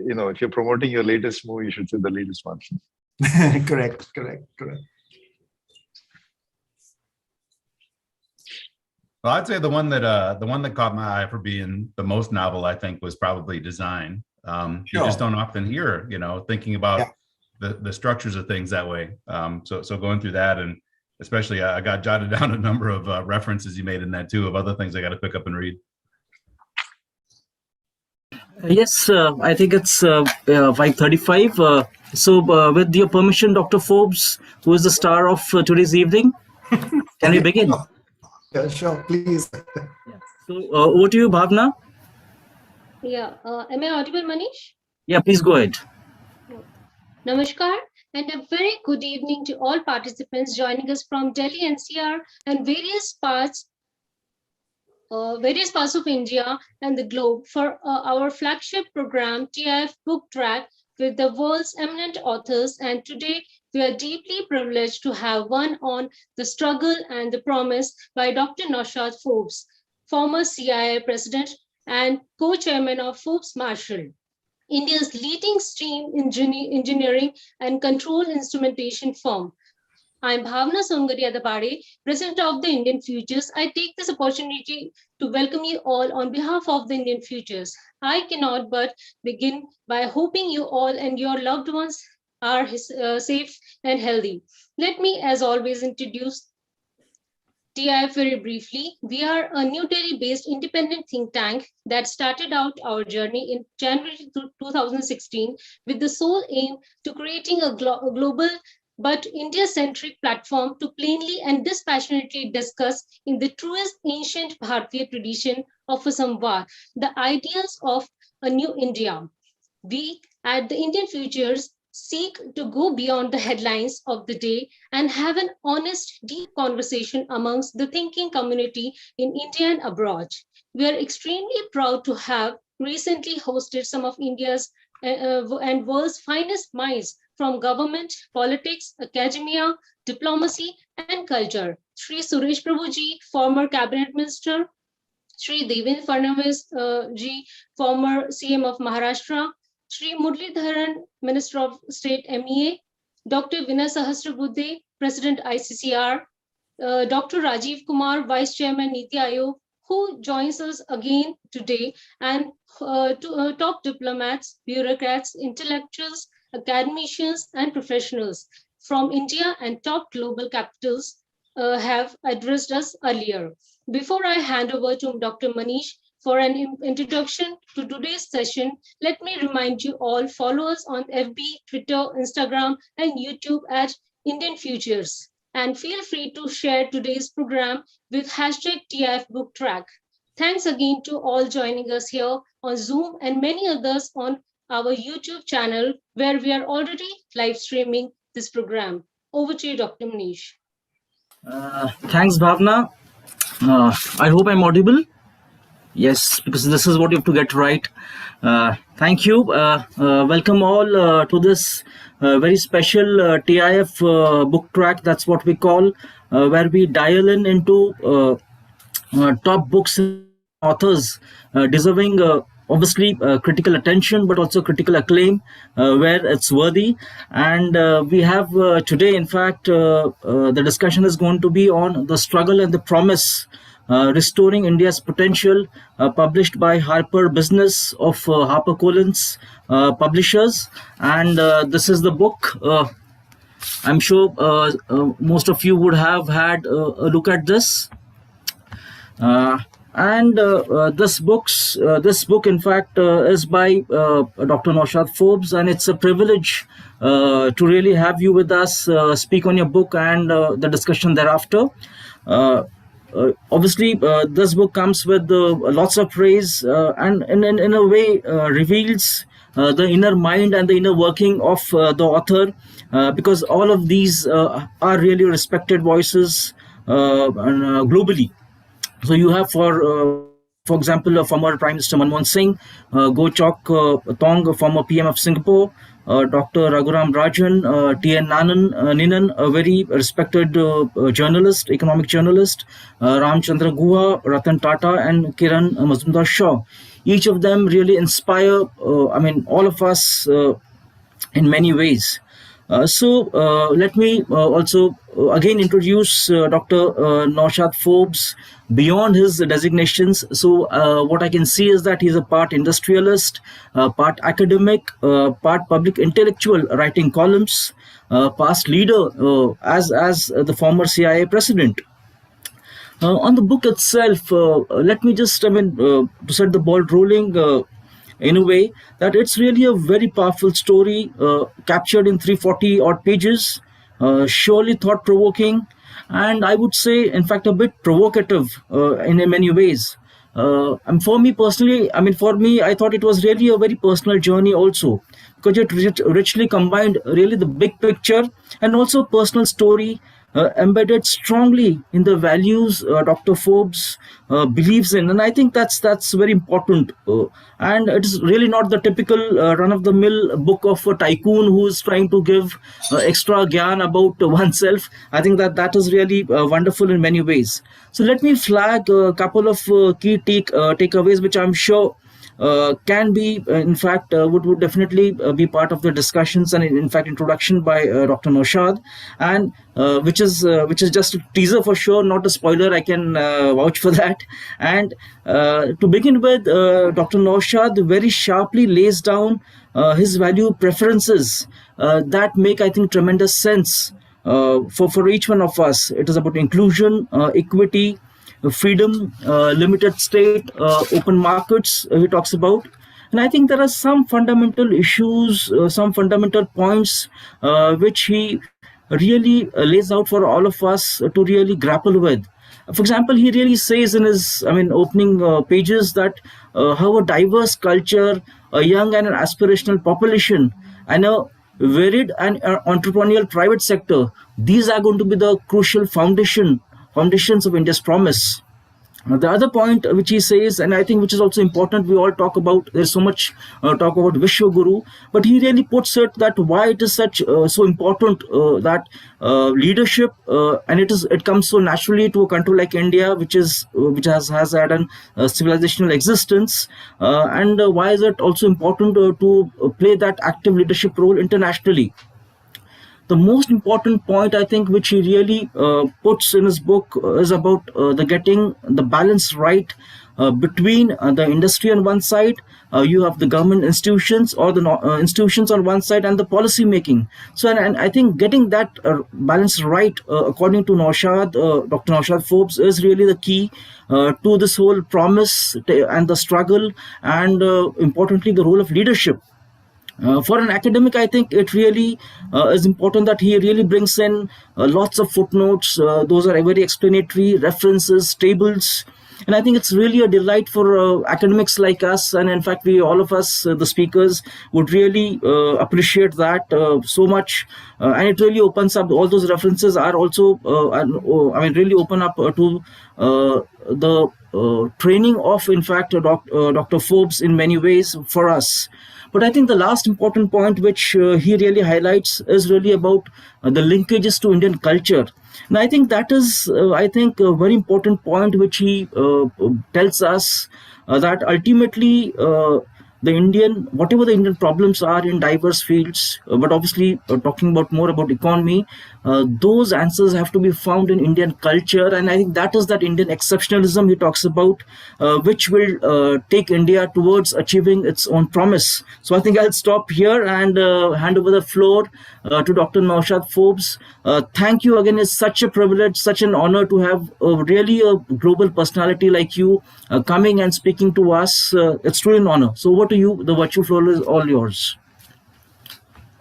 if you're promoting your latest movie, you should say the latest one. Correct. Well, I'd say the one that caught my eye for being the most novel, I think, was probably design. You just don't often hear, thinking about the structures of things that way. So going through that, and especially I got jotted down a number of references you made in that too, of other things I got to pick up and read. Yes, I think it's 5:35. So with your permission, Dr. Forbes, who is the star of today's evening, can we begin? Yeah, sure, please. So over to you, Bhavana. Yeah, am I audible, Manish? Yeah, please go ahead. Namaskar, and a very good evening to all participants joining us from Delhi NCR and various parts of India and the globe for our flagship program, TIF Book Track, with the world's eminent authors. And today, we are deeply privileged to have one on The Struggle and the Promise by Dr. Naushad Forbes, former CII president and co-chairman of Forbes Marshall, India's leading steam engineering and control instrumentation firm. I'm Bhavana Songaria-Dabhade, President of the Indian Futures. I take this opportunity to welcome you all on behalf of the Indian Futures. I cannot but begin by hoping you all and your loved ones are safe and healthy. Let me, as always, introduce TIF very briefly. We are a New Delhi-based independent think tank that started out our journey in January 2016 with the sole aim to creating a global but India-centric platform to plainly and dispassionately discuss in the truest ancient Bharatiya tradition of a samvad, the ideals of a new India. We at the Indian Futures seek to go beyond the headlines of the day and have an honest, deep conversation amongst the thinking community in India and abroad. We are extremely proud to have recently hosted some of India's and world's finest minds from government, politics, academia, diplomacy, and culture. Shri Suresh Prabhuji, former cabinet minister, Shri Devendra Fadnavis ji, former CM of Maharashtra, Shri Muralidharan, Minister of State MEA, Dr. Vinay Sahasrabudhe, President ICCR, Dr. Rajiv Kumar, Vice Chairman NITI Aayog, who joins us again today, and top diplomats, bureaucrats, intellectuals, academicians, and professionals from India and top global capitals have addressed us earlier. Before I hand over to Dr. Manish for an introduction to today's session, let me remind you all, follow us on FB, Twitter, Instagram, and YouTube at Indian Futures. And feel free to share today's program with hashtag TIF Book Track. Thanks again to all joining us here on Zoom and many others on our YouTube channel, where we are already live streaming this program. Over to you, Dr. Manish. Thanks, Bhavana. I hope I'm audible. Yes, because this is what you have to get right. Thank you. Welcome all to this very special TIF book track. That's what we call, where we dial into top books and authors deserving obviously critical attention, but also critical acclaim where it's worthy. And we have today, in fact, the discussion is going to be on The Struggle and the Promise, Restoring India's Potential, published by Harper Business of HarperCollins Publishers. And this is the book. I'm sure most of you would have had a look at this. This book, in fact, is by Dr. Naushad Forbes, and it's a privilege to really have you with us, speak on your book and the discussion thereafter. Obviously, this book comes with lots of praise and in a way reveals the inner mind and the inner working of the author, because all of these are really respected voices globally. So you have, for example, former Prime Minister Manmohan Singh, Goh Chok Tong, former PM of Singapore, Dr. Raghuram Rajan, T.N. Ninan, a very respected journalist, economic journalist, Ramchandra Guha, Ratan Tata, and Kiran Mazumdar Shaw. each of them really inspire, all of us in many ways. Let me also again introduce Dr. Naushad Forbes beyond his designations. What I can see is that he's a part industrialist, part academic, part public intellectual, writing columns, past leader as the former CIA president. On the book itself, let me just, to set the ball rolling, in a way that it's really a very powerful story, captured in 340 odd pages, surely thought-provoking, and I would say, in fact, a bit provocative in many ways. And for me personally, I thought it was really a very personal journey also, because it richly combined really the big picture and also personal story, embedded strongly in the values Dr. Forbes believes in, and I think that's very important. And it is really not the typical run-of-the-mill book of a tycoon who is trying to give extra gyan about oneself. I think that is really wonderful in many ways. So let me flag a couple of key takeaways, which I'm sure can be, in fact, would definitely be part of the discussions and in fact introduction by Dr. Naushad, and which is just a teaser for sure, not a spoiler. I can vouch for that. And to begin with, Dr. Naushad very sharply lays down his value preferences that make, I think, tremendous sense for each one of us. It is about inclusion, equity, freedom, limited state, open markets, he talks about. And I think there are some fundamental issues, some fundamental points which he really lays out for all of us to really grapple with. For example, he really says in his opening pages that how a diverse culture, a young and an aspirational population, and a varied and entrepreneurial private sector, these are going to be the crucial foundations of India's promise. The other point which he says, and I think which is also important, we all talk about, there's so much talk about Vishwaguru, but he really puts it that why it is so important that leadership, and it comes so naturally to a country like India, which has had an civilizational existence, and why is it also important to play that active leadership role internationally. The most important point, I think, which he really puts in his book is about getting the balance right between the industry on one side, you have the government institutions or the institutions on one side, and the policy making. So, and I think getting that balance right, according to Dr. Naushad Forbes, is really the key to this whole promise and the struggle, and importantly, the role of leadership. For an academic, I think it really is important that he really brings in lots of footnotes. Those are very explanatory, references, tables. And I think it's really a delight for academics like us. And in fact, all of us, the speakers, would really appreciate that so much. And it really opens up, all those references are also, really open up to the training of, in fact, Dr. Forbes in many ways for us. But I think the last important point which he really highlights is really about the linkages to Indian culture. And I think that is, a very important point which he tells us that ultimately whatever the Indian problems are in diverse fields, but obviously talking about more about economy, those answers have to be found in Indian culture. And I think that is that Indian exceptionalism he talks about, which will take India towards achieving its own promise. So I think I'll stop here and hand over the floor to Dr. Naushad Forbes. Thank you again. It's such a privilege, such an honor to have really a global personality like you coming and speaking to us. It's truly an honor. So over to you. The virtual floor is all yours.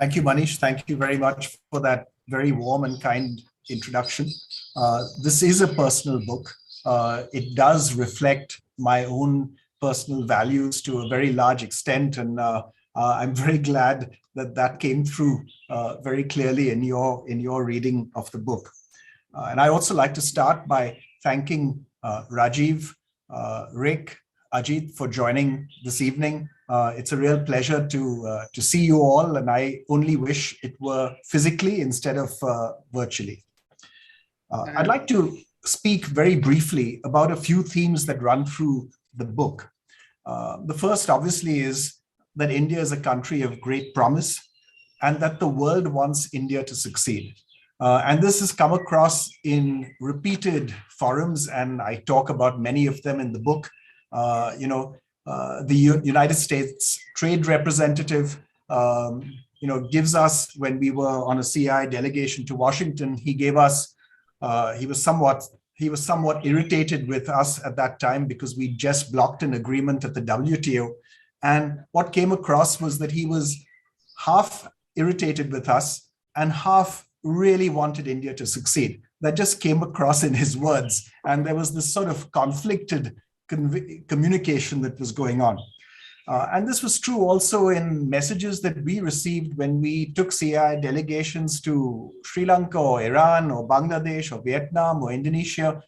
Thank you, Manish. Thank you very much for that very warm and kind introduction. This is a personal book. It does reflect my own personal values to a very large extent, and I'm very glad that came through very clearly in your reading of the book. And I also like to start by thanking Rajiv, Rick, Ajit for joining this evening. It's a real pleasure to see you all, and I only wish it were physically instead of virtually. I'd like to speak very briefly about a few themes that run through the book. The first, obviously, is that India is a country of great promise and that the world wants India to succeed. And this has come across in repeated forums, and I talk about many of them in the book. The United States Trade Representative, gives us, when we were on a CI delegation to Washington, he gave us, he was somewhat irritated with us at that time because we just blocked an agreement at the WTO. And what came across was that he was half irritated with us and half really wanted India to succeed. That just came across in his words. And there was this sort of conflicted communication that was going on. And this was true also in messages that we received when we took CI delegations to Sri Lanka or Iran or Bangladesh or Vietnam or Indonesia.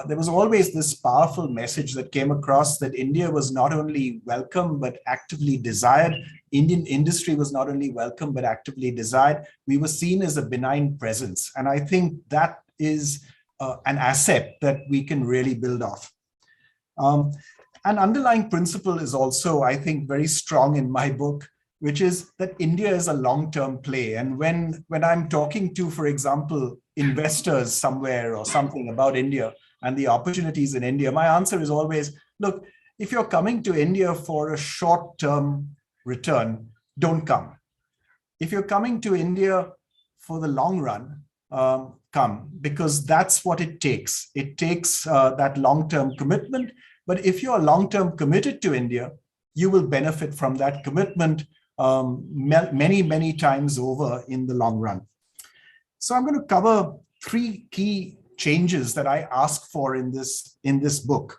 There was always this powerful message that came across that India was not only welcome, but actively desired. Indian industry was not only welcome, but actively desired. We were seen as a benign presence. And I think that is an asset that we can really build off. An underlying principle is also, I think, very strong in my book, which is that India is a long-term play. And when I'm talking to, for example, investors somewhere or something about India and the opportunities in India, my answer is always, look, if you're coming to India for a short-term return, don't come. If you're coming to India for the long run, come, because that's what it takes. It takes that long-term commitment. But if you're long-term committed to India, you will benefit from that commitment many, many times over in the long run. So I'm going to cover three key changes that I ask for in this book.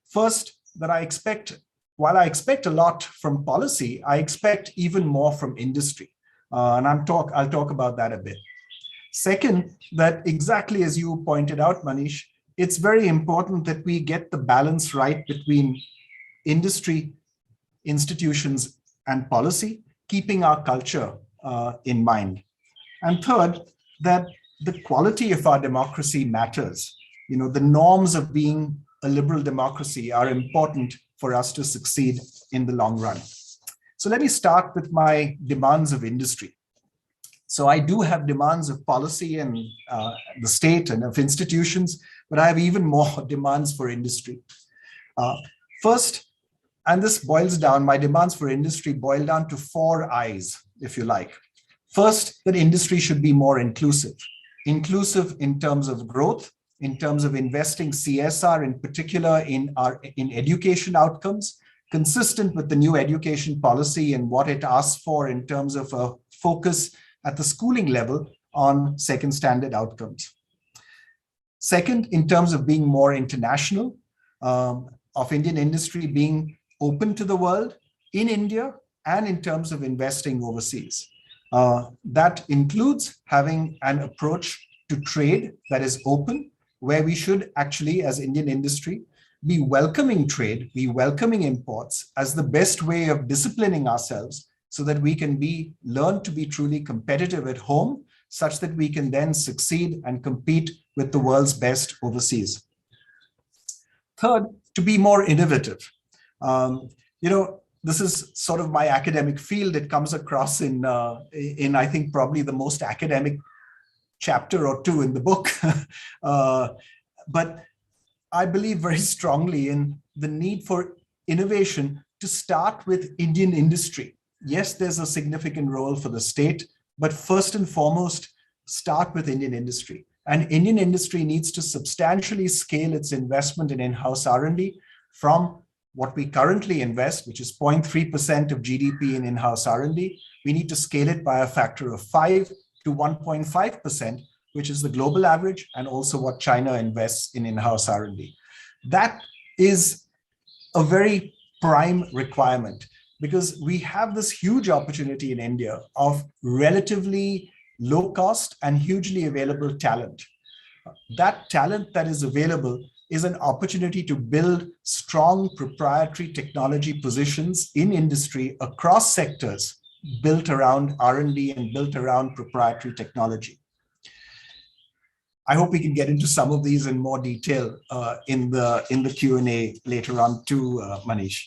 First, that while I expect a lot from policy, I expect even more from industry. And I'll talk about that a bit. Second, that exactly as you pointed out, Manish, it's very important that we get the balance right between industry, institutions, and policy, keeping our culture in mind. And third, that the quality of our democracy matters. The norms of being a liberal democracy are important for us to succeed in the long run. So let me start with my demands of industry. So I do have demands of policy and the state and of institutions, but I have even more demands for industry. First, and this boils down, my demands for industry boil down to 4 I's, if you like. First, that industry should be more inclusive. Inclusive in terms of growth, in terms of investing CSR, in particular in education outcomes, consistent with the new education policy and what it asks for in terms of a focus at the schooling level on second standard outcomes. Second, in terms of being more international, of Indian industry being open to the world in India and in terms of investing overseas. That includes having an approach to trade that is open, where we should actually, as Indian industry, be welcoming trade, be welcoming imports as the best way of disciplining ourselves so that we can learn to be truly competitive at home, such that we can then succeed and compete with the world's best overseas. Third, to be more innovative. This is sort of my academic field. It comes across in I think, probably the most academic chapter or 2 in the book. But I believe very strongly in the need for innovation to start with Indian industry. Yes, there's a significant role for the state, but first and foremost, start with Indian industry. And Indian industry needs to substantially scale its investment in in-house R&D from what we currently invest, which is 0.3% of GDP in in-house R&D. We need to scale it by a factor of 5 to 1.5%, which is the global average, and also what China invests in in-house R&D. That is a very prime requirement, because we have this huge opportunity in India of relatively low cost and hugely available talent. That talent that is available is an opportunity to build strong proprietary technology positions in industry across sectors built around R&D and built around proprietary technology. I hope we can get into some of these in more detail in the Q&A later on too, Manish.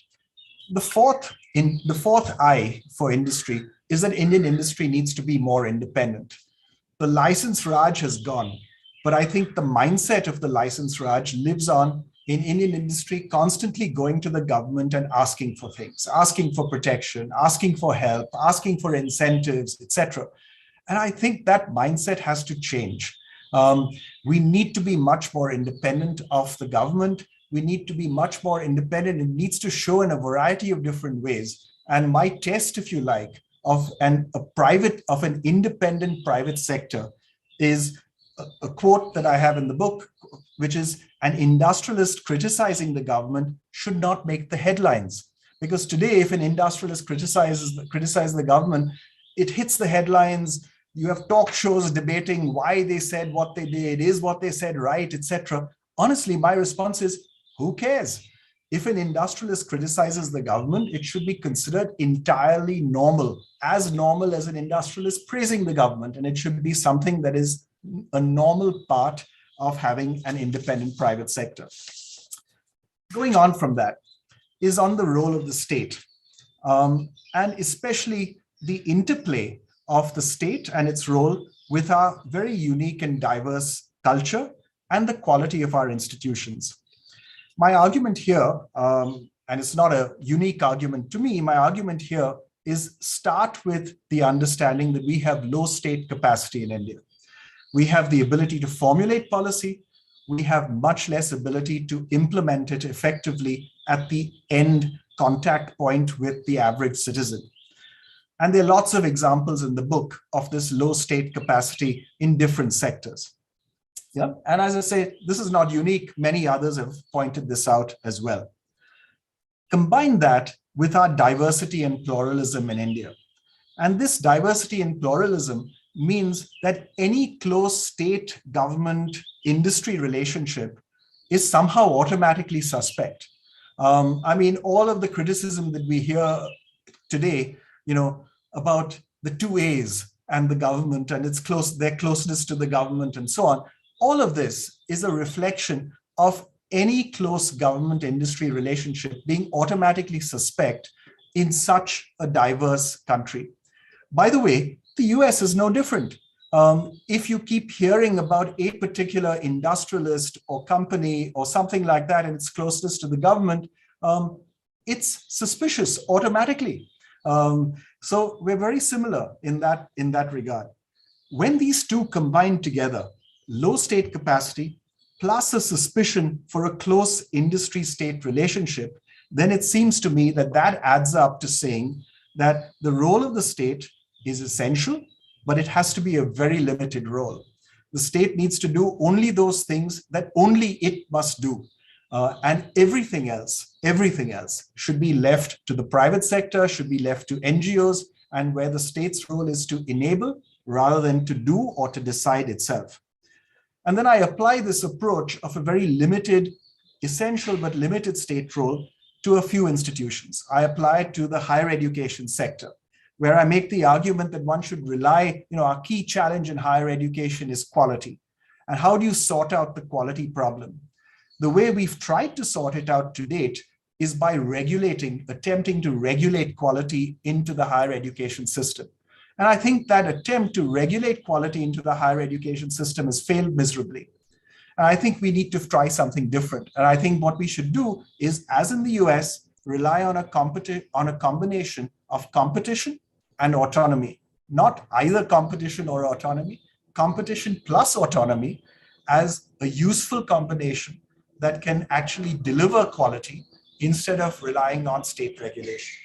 The fourth I for industry is that Indian industry needs to be more independent. The license Raj has gone, but I think the mindset of the license Raj lives on in Indian industry, constantly going to the government and asking for things, asking for protection, asking for help, asking for incentives, etc. And I think that mindset has to change. We need to be much more independent of the government. We need to be much more independent. It needs to show in a variety of different ways. And my test, if you like, of an independent private sector is a quote that I have in the book, which is, an industrialist criticizing the government should not make the headlines. Because today, if an industrialist criticizes the government, it hits the headlines. You have talk shows debating why they said what they did, is what they said right, etc. Honestly, my response is, who cares? If an industrialist criticizes the government, it should be considered entirely normal as an industrialist praising the government. And it should be something that is a normal part of having an independent private sector. Going on from that is on the role of the state, and especially the interplay of the state and its role with our very unique and diverse culture and the quality of our institutions. My argument here, and it's not a unique argument to me, my argument here is start with the understanding that we have low state capacity in India. We have the ability to formulate policy. We have much less ability to implement it effectively at the end contact point with the average citizen. And there are lots of examples in the book of this low state capacity in different sectors. Yeah, and as I say, this is not unique. Many others have pointed this out as well. Combine that with our diversity and pluralism in India. And this diversity and pluralism means that any close state government industry relationship is somehow automatically suspect. I mean, all of the criticism that we hear today, about the two A's and the government and their closeness to the government and so on, all of this is a reflection of any close government industry relationship being automatically suspect in such a diverse country. By the way, the US is no different. If you keep hearing about a particular industrialist or company or something like that and its closeness to the government, it's suspicious automatically. So we're very similar in that regard. When these two combine together, low state capacity plus a suspicion for a close industry-state relationship, then it seems to me that adds up to saying that the role of the state is essential, but it has to be a very limited role. The state needs to do only those things that only it must do. And everything else should be left to the private sector, should be left to NGOs, and where the state's role is to enable rather than to do or to decide itself. And then I apply this approach of a very limited, essential but limited state role to a few institutions. I apply it to the higher education sector, where I make the argument that one should rely, our key challenge in higher education is quality. And how do you sort out the quality problem? The way we've tried to sort it out to date is by attempting to regulate quality into the higher education system. And I think that attempt to regulate quality into the higher education system has failed miserably. And I think we need to try something different. And I think what we should do is, as in the US, rely on a combination of competition and autonomy, not either competition or autonomy, competition plus autonomy as a useful combination that can actually deliver quality instead of relying on state regulation.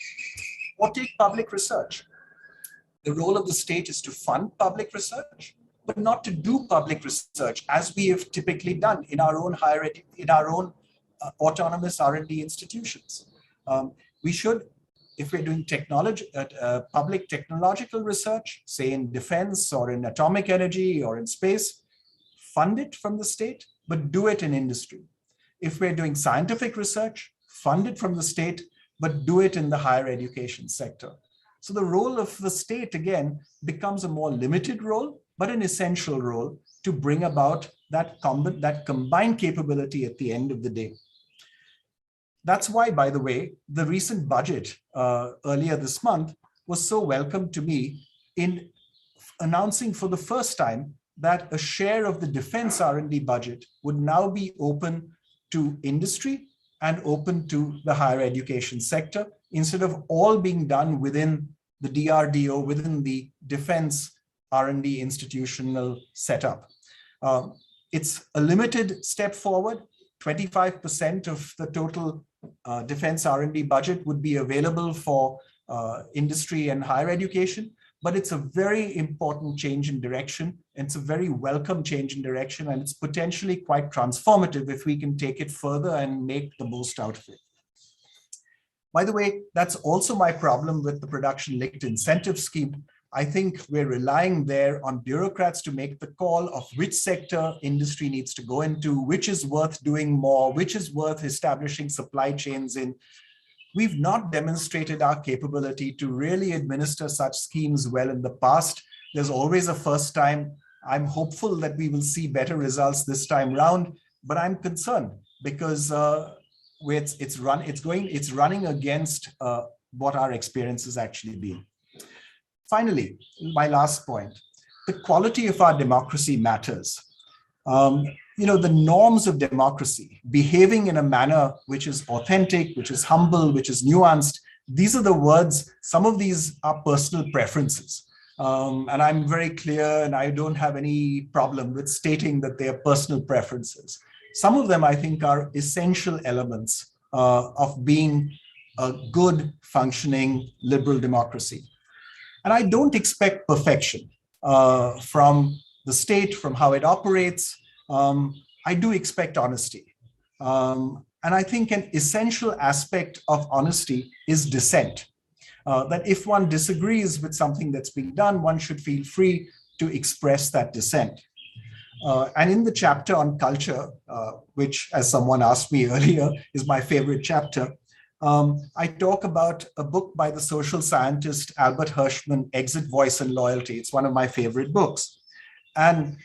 Or take public research. The role of the state is to fund public research, but not to do public research as we have typically done in our own autonomous R&D institutions. We should, if we're doing public technological research, say in defense or in atomic energy or in space, fund it from the state, but do it in industry. If we're doing scientific research, fund it from the state, but do it in the higher education sector. So the role of the state, again, becomes a more limited role, but an essential role to bring about that combined capability at the end of the day. That's why, by the way, the recent budget earlier this month was so welcome to me in announcing for the first time that a share of the defense R&D budget would now be open to industry and open to the higher education sector, instead of all being done within the DRDO, within the defense R&D institutional setup. It's a limited step forward. 25% of the total defense R&D budget would be available for industry and higher education, but it's a very important change in direction. And it's a very welcome change in direction, and it's potentially quite transformative if we can take it further and make the most out of it. By the way, that's also my problem with the production-linked incentive scheme. I think we're relying there on bureaucrats to make the call of which sector industry needs to go into, which is worth doing more, which is worth establishing supply chains in. We've not demonstrated our capability to really administer such schemes well in the past. There's always a first time. I'm hopeful that we will see better results this time round, but I'm concerned because it's running against what our experience has actually been. Finally, my last point, the quality of our democracy matters. The norms of democracy, behaving in a manner which is authentic, which is humble, which is nuanced, these are the words. Some of these are personal preferences. And I'm very clear, and I don't have any problem with stating that they are personal preferences. Some of them, I think, are essential elements of being a good, functioning, liberal democracy. And I don't expect perfection from the state, from how it operates. I do expect honesty. And I think an essential aspect of honesty is dissent. That if one disagrees with something that's being done, one should feel free to express that dissent. And in the chapter on culture, which, as someone asked me earlier, is my favorite chapter, I talk about a book by the social scientist Albert Hirschman, Exit, Voice and Loyalty. It's one of my favorite books. And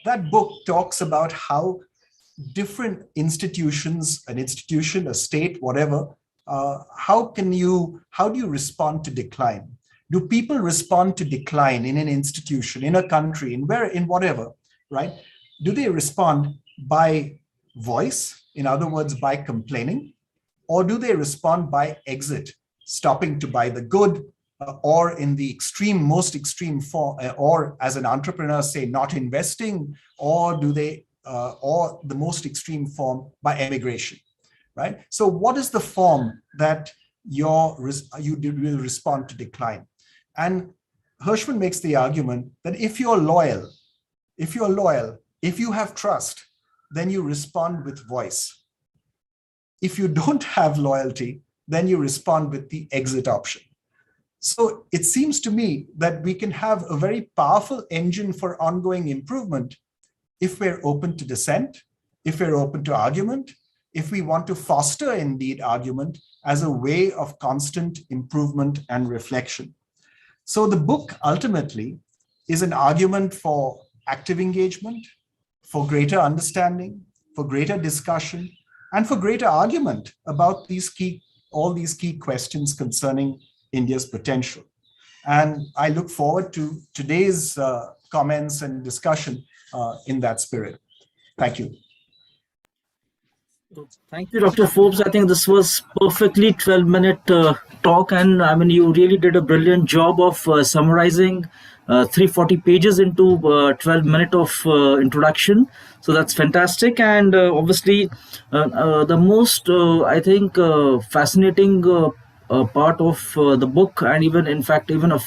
that book talks about how different institutions, an institution, a state, whatever, how do you respond to decline? Do people respond to decline in an institution, in a country, in whatever, right? Do they respond by voice, in other words, by complaining? Or do they respond by exit, stopping to buy the good, or in the most extreme form, or as an entrepreneur say, not investing, or or the most extreme form by emigration, right? So what is the form that you will respond to decline? And Hirschman makes the argument that if you're loyal, if you have trust, then you respond with voice. If you don't have loyalty, then you respond with the exit option. So it seems to me that we can have a very powerful engine for ongoing improvement if we're open to dissent, if we're open to argument, if we want to foster indeed argument as a way of constant improvement and reflection. So the book ultimately is an argument for active engagement, for greater understanding, for greater discussion, and for greater argument about all these key questions concerning India's potential. And I look forward to today's comments and discussion in that spirit. Thank you. Thank you, Dr. Forbes. I think this was perfectly 12-minute talk. And I mean, you really did a brilliant job of summarizing 340 pages into 12 minutes of introduction. So that's fantastic. And obviously, the most, I think, fascinating part of the book, and even in fact, even of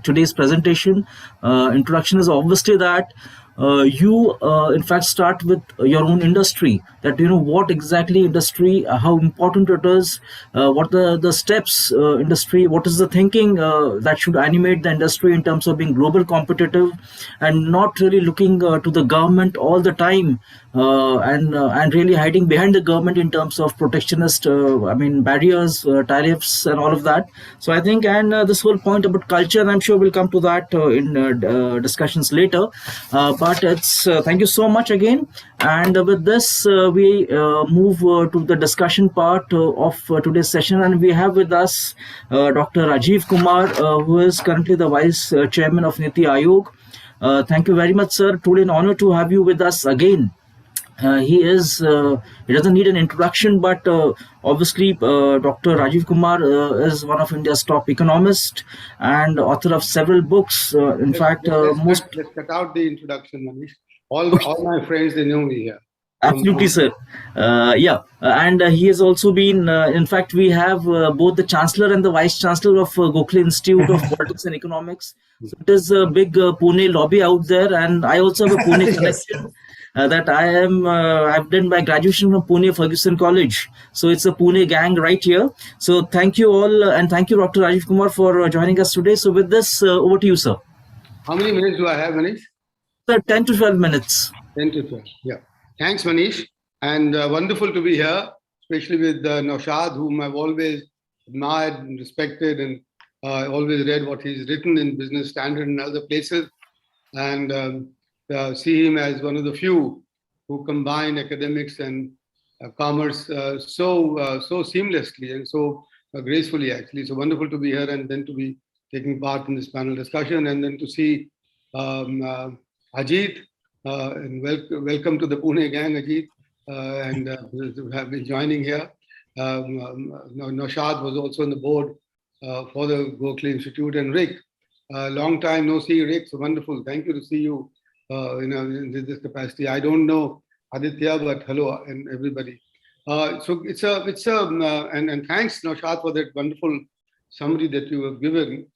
today's presentation, introduction, is obviously that you in fact start with your own industry, that what exactly industry, how important it is, what the steps industry, what is the thinking that should animate the industry in terms of being global competitive, and not really looking to the government all the time, and really hiding behind the government in terms of protectionist barriers, tariffs and all of that. So I think, and this whole point about culture, I'm sure we'll come to that in discussions later, but it's thank you so much again. And with this we move to the discussion part of today's session, and we have with us Dr. Rajiv Kumar, who is currently the Vice Chairman of NITI Aayog. Thank you very much, sir. Truly an honor to have you with us again. He doesn't need an introduction, but obviously Dr. Rajiv Kumar is one of India's top economists and author of several books. In fact, let's cut out the introduction, Manish. All my friends, they know me here. Absolutely, sir. And he has also been, in fact, we have both the Chancellor and the Vice-Chancellor of Gokhale Institute of Politics and Economics. So it is a big Pune lobby out there, and I also have a Pune connection. That I've done my graduation from Pune Ferguson College. So it's a Pune gang right here. So thank you all, and thank you, Dr. Rajiv Kumar, for joining us today. So with this, over to you, sir. How many minutes do I have, Manish? Sir, 10 to 12 minutes. 10 to 12, yeah. Thanks, Manish. And wonderful to be here, especially with Naushad, whom I've always admired and respected, and always read what he's written in Business Standard and other places. And see him as one of the few who combine academics and commerce so seamlessly and so gracefully, actually. So wonderful to be here, and then to be taking part in this panel discussion, and then to see Ajit, and welcome to the Pune gang, Ajit, and to have been joining here. Naushad was also on the board for the Gokhale Institute, and Rick, long time no see, Rick. So wonderful. Thank you to see you. In this capacity. I don't know Aditya, but hello and everybody. So it's and thanks, Naushad, for that wonderful summary that you have given.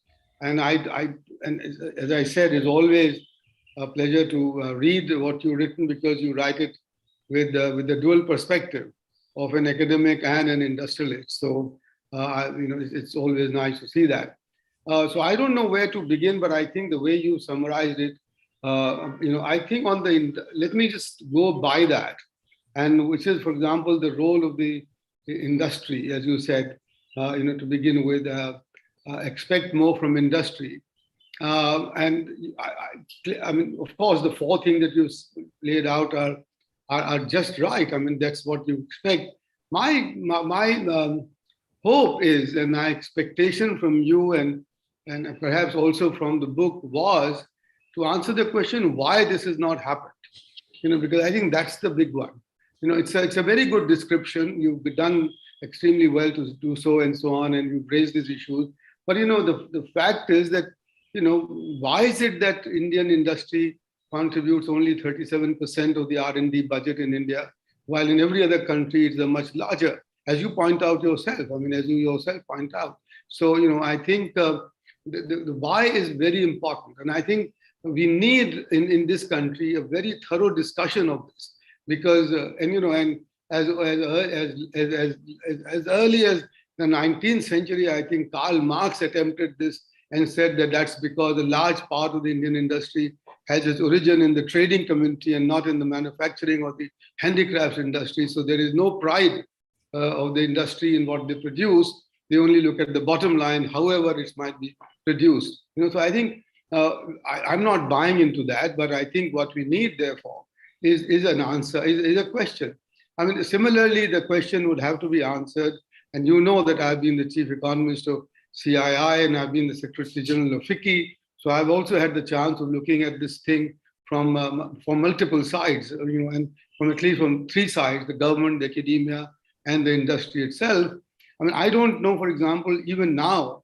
And and as I said, it's always a pleasure to read what you've written, because you write it with the dual perspective of an academic and an industrialist. So it's always nice to see that. So I don't know where to begin, but I think the way you summarized it, I think let me just go by that, and which is, for example, the role of the industry, as you said, to begin with, expect more from industry. And I mean, of course, the four things that you laid out are just right. I mean, that's what you expect. My hope is, and my expectation from you, and perhaps also from the book, was to answer the question why this has not happened, because I think that's the big one. It's a very good description. You've done extremely well to do so, and so on, and you've raised these issues. But the fact is that why is it that Indian industry contributes only 37% of the R&D budget in India, while in every other country it's a much larger, as you point out yourself. I mean, as you yourself point out. So I think the why is very important, and I think we need in this country a very thorough discussion of this, because and as early as the 19th century, I think Karl Marx attempted this and said that that's because a large part of the Indian industry has its origin in the trading community and not in the manufacturing or the handicrafts industry. So there is no pride of the industry in what they produce. They only look at the bottom line, however it might be produced. So I think I'm not buying into that, but I think what we need, therefore, is an answer, is a question. I mean, similarly, the question would have to be answered, and that I've been the chief economist of CII, and I've been the Secretary General of FICCI, so I've also had the chance of looking at this thing from multiple sides, and at least from three sides: the government, the academia, and the industry itself. I mean, I don't know, for example, even now,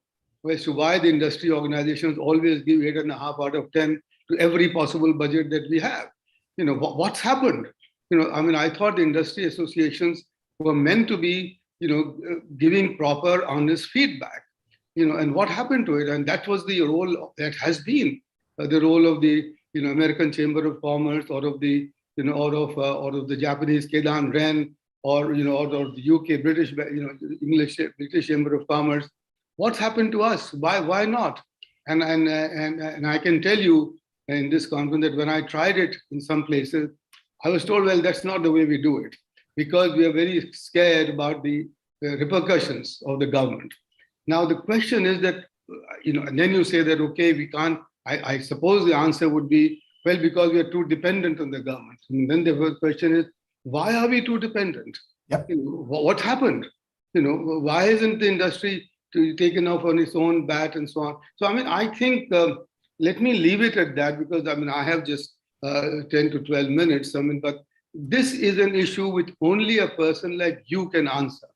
as to why the industry organizations always give 8.5 out of 10 to every possible budget that we have. What's happened? I mean, I thought the industry associations were meant to be, giving proper, honest feedback. And what happened to it? And that was the role that has been the role of the American Chamber of Commerce, or of the, out of the Japanese Kedan Ren, or, out of the UK, British, British Chamber of Commerce. What's happened to us? Why not? And I can tell you in this conference that when I tried it in some places, I was told, well, that's not the way we do it, because we are very scared about the repercussions of the government. Now, the question is that, and then you say that, okay, we can't, I suppose the answer would be, well, because we are too dependent on the government. And then the first question is, why are we too dependent? Yep. What happened? Why isn't the industry taken off on its own bat and so on? So, I think, let me leave it at that, because, I have just 10 to 12 minutes. But this is an issue which only a person like you can answer.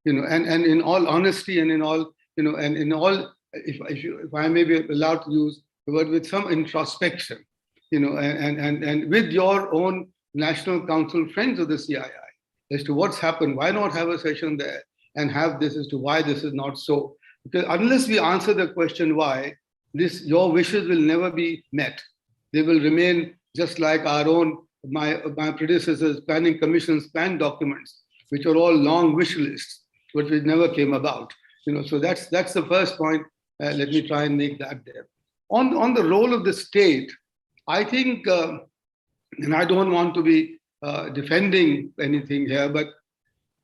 And in all honesty, and in all, and in all, if I may be allowed to use the word, with some introspection, and with your own National Council friends of the CII as to what's happened. Why not have a session there and have this as to why this is not so? Because unless we answer the question why, your wishes will never be met. They will remain just like our own, my predecessors' planning commission's plan documents, which are all long wish lists, but which never came about. So that's the first point. Let me try and make that there. On the role of the state, I think, and I don't want to be defending anything here, but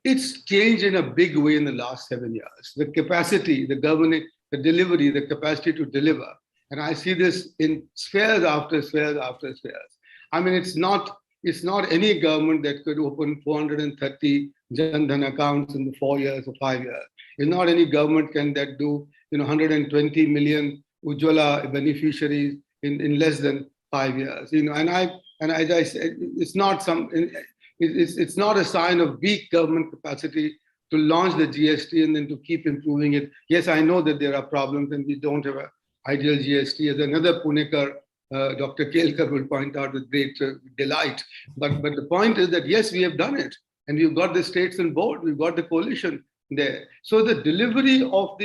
it's changed in a big way in the last 7 years. The capacity, the governing, the delivery, the capacity to deliver. And I see this in spheres after spheres after spheres. It's not any government that could open 430 Jan Dhan accounts in the 4 years or 5 years. It's not any government that do 120 million Ujjwala beneficiaries in less than 5 years. And as I said, it's not a sign of weak government capacity to launch the GST and then to keep improving it. Yes, I know that there are problems and we don't have an ideal GST, as another Punekar, Dr. Kelkar will point out with great delight. But the point is that, yes, we have done it. And we've got the states on board. We've got the coalition there. So the delivery of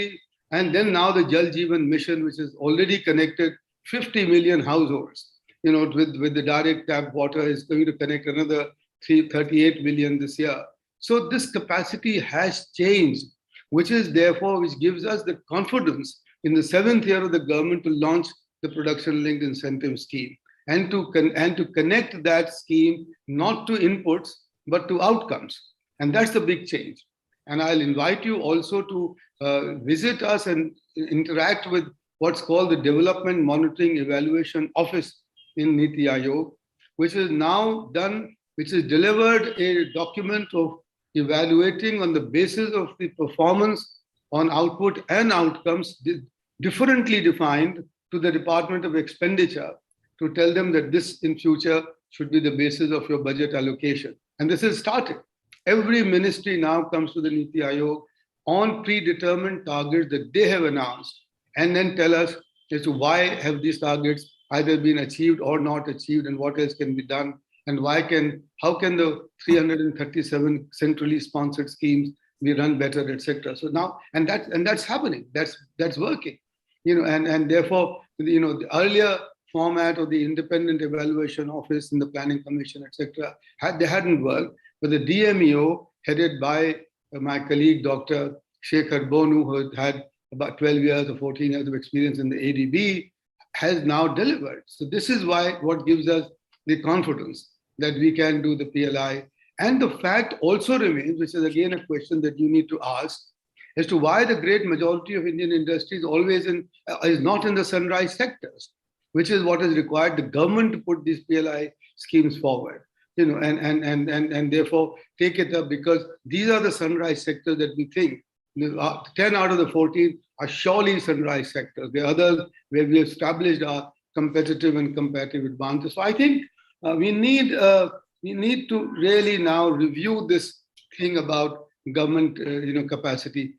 and then now the Jal Jeevan mission, which has already connected 50 million households, with the direct tap water, is going to connect another 38 million this year. So this capacity has changed, which gives us the confidence in the 7th year of the government to launch the production-linked incentive scheme and to connect that scheme not to inputs but to outcomes. And that's the big change. And I'll invite you also to visit us and interact with what's called the Development Monitoring Evaluation Office in NITI Aayog, which is now done, which has delivered a document of evaluating on the basis of the performance on output and outcomes differently defined to the Department of Expenditure to tell them that this in future should be the basis of your budget allocation. And this has started. Every ministry now comes to the NITI Aayog on predetermined targets that they have announced, and then tell us as to why have these targets either been achieved or not achieved, and what else can be done, and how can the 337 centrally sponsored schemes be run better, etc. So now, and that's happening. That's working, and therefore, the earlier format of the Independent Evaluation Office in the Planning Commission, etc., they hadn't worked. But the DMEO, headed by my colleague, Dr. Shekhar Bonu, who had about 12 years or 14 years of experience in the ADB, has now delivered. So this is what gives us the confidence that we can do the PLI. And the fact also remains, which is again a question that you need to ask, as to why the great majority of Indian industry is not in the sunrise sectors, which is what is required the government to put these PLI schemes forward, and therefore take it up, because these are the sunrise sectors that we think 10 out of the 14 are surely sunrise sectors. The others where we established our competitive and comparative advantage. So I think we need to really now review this thing about government capacity,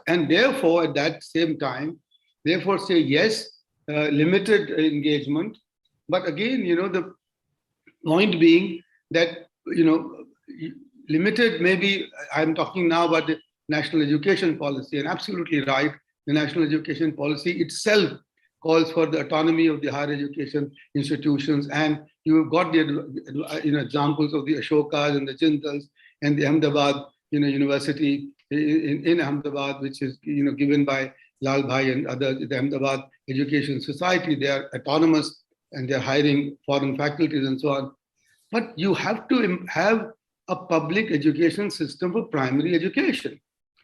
and therefore at that same time, therefore say yes, limited engagement. But again, the point being that limited, maybe I'm talking now about the national education policy, and absolutely right, the national education policy itself calls for the autonomy of the higher education institutions. And you've got the examples of the Ashokas and the Jindals and the Ahmedabad university in Ahmedabad, which is given by Lal Bhai and others, the Ahmedabad Education Society. They are autonomous and they're hiring foreign faculties and so on. But you have to have a public education system for primary education.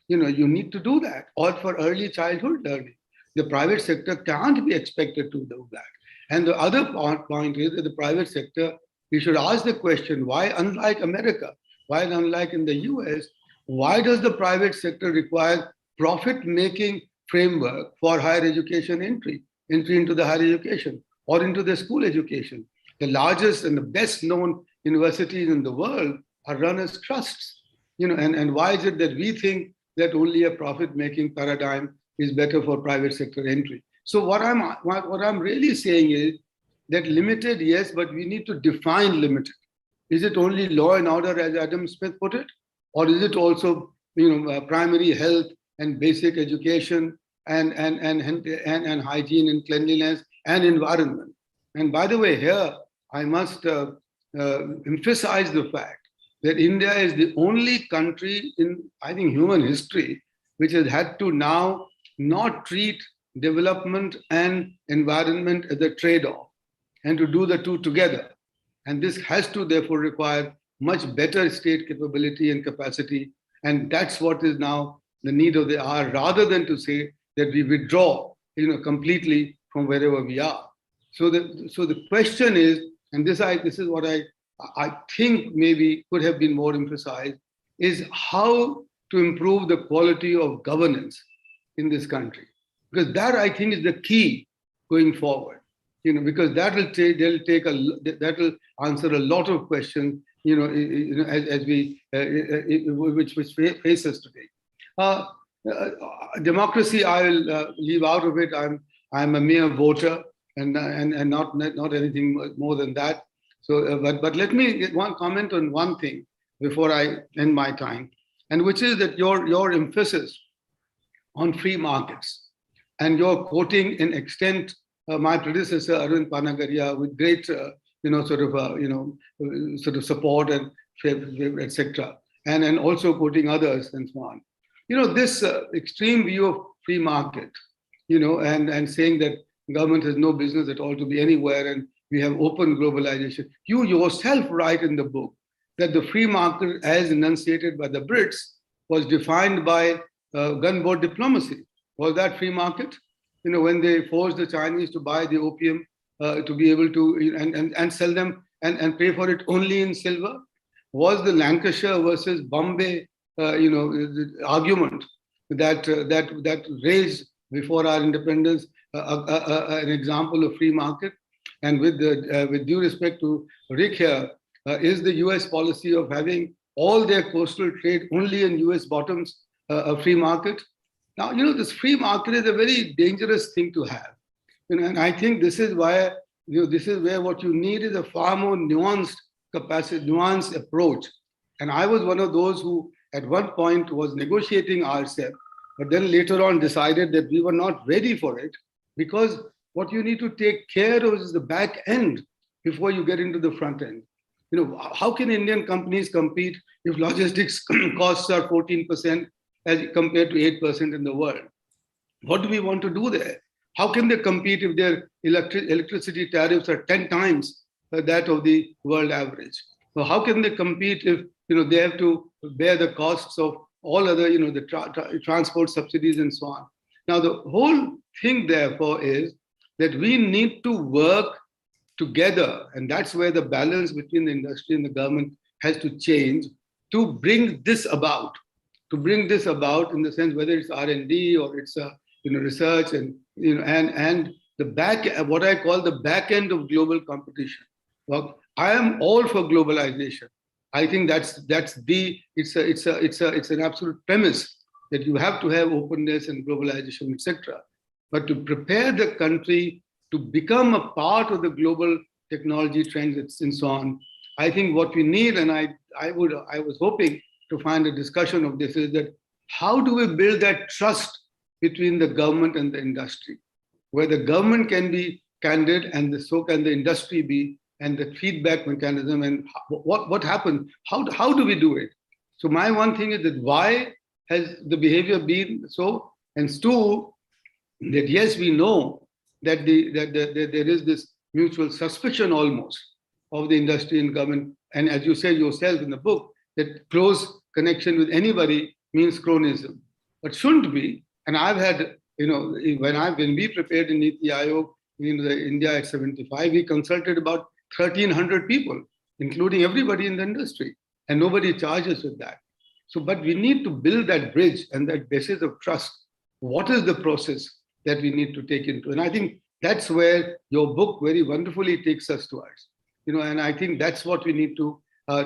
You need to do that, or for early childhood learning. The private sector can't be expected to do that. And the other point is that the private sector, we should ask the question, why, unlike America, why unlike in the US, why does the private sector require profit-making framework for higher education entry into the higher education or into the school education? The largest and the best known universities in the world are run as trusts. And why is it that we think that only a profit-making paradigm is better for private sector entry? So what I'm really saying is that limited, yes, but we need to define limited. Is it only law and order, as Adam Smith put it, or is it also primary health and basic education and hygiene and cleanliness and environment? And by the way, here I must emphasize the fact that India is the only country in, I think, human history which has had to now not treat development and environment as a trade-off and to do the two together. And this has to therefore require much better state capability and capacity. And that's what is now the need of the hour, rather than to say that we withdraw completely from wherever we are. So the question is, and this is what I think maybe could have been more emphasized, is how to improve the quality of governance in this country. Because that, I think, is the key going forward. Because that will answer a lot of questions, as we which face us today. Democracy, I will leave out of it. I'm a mere voter and not anything more than that. So, but let me get one comment on one thing before I end my time, and which is that your emphasis on free markets and your quoting in extent my predecessor Arvind Panagaria with great sort of support and etc. And also quoting others and so on. This extreme view of free market, and saying that government has no business at all to be anywhere and we have open globalization. You yourself write in the book that the free market, as enunciated by the Brits, was defined by gunboat diplomacy. Was that free market? When they forced the Chinese to buy the opium to be able to and sell them and pay for it only in silver? Was the Lancashire versus Bombay argument that raised before our independence an example of free market? And with due respect to Rick here, is the US policy of having all their coastal trade only in US bottoms a free market? Now, this free market is a very dangerous thing to have. And I think this is why, this is where what you need is a far more nuanced approach. And I was one of those who at one point was negotiating RCEP, but then later on decided that we were not ready for it, because what you need to take care of is the back end before you get into the front end. How can Indian companies compete if logistics costs are 14% as compared to 8% in the world? What do we want to do there? How can they compete if their electricity tariffs are 10 times that of the world average? So how can they compete if they have to bear the costs of all other the transport subsidies and so on? Now the whole thing therefore is that we need to work together, and that's where the balance between the industry and the government has to change to bring this about. To bring this about in the sense whether it's R&D or it's research and the what I call the back end of global competition. Well, I am all for globalization. I think it's an absolute premise that you have to have openness and globalization, etc. But to prepare the country to become a part of the global technology trends and so on, I think what we need, and I was hoping to find a discussion of this, is that how do we build that trust between the government and the industry? where the government can be candid and so can the industry be, and the feedback mechanism and what happened, how do we do it? So my one thing is that why has the behavior been so? And two, that yes, we know that there is this mutual suspicion almost of the industry and government. And as you say yourself in the book, that close connection with anybody means cronyism. But shouldn't be. And I've had, when we prepared in NITI Aayog, in India at 75, we consulted about 1,300 people, including everybody in the industry. And nobody charges with that. So, but we need to build that bridge and that basis of trust. What is the process that we need to take into? And I think that's where your book very wonderfully takes us towards. And I think that's what we need to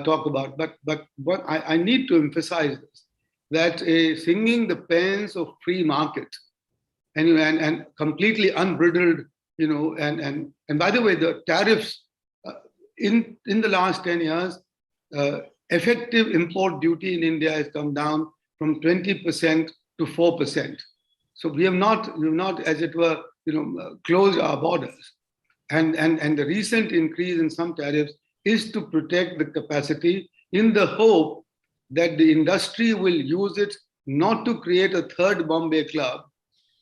talk about. But what I need to emphasize this, that singing the paeans of free market and completely unbridled, and by the way, the tariffs in the last 10 years, effective import duty in India has come down from 20% to 4%. So we have not, as it were, closed our borders. And the recent increase in some tariffs is to protect the capacity in the hope that the industry will use it not to create a third Bombay club,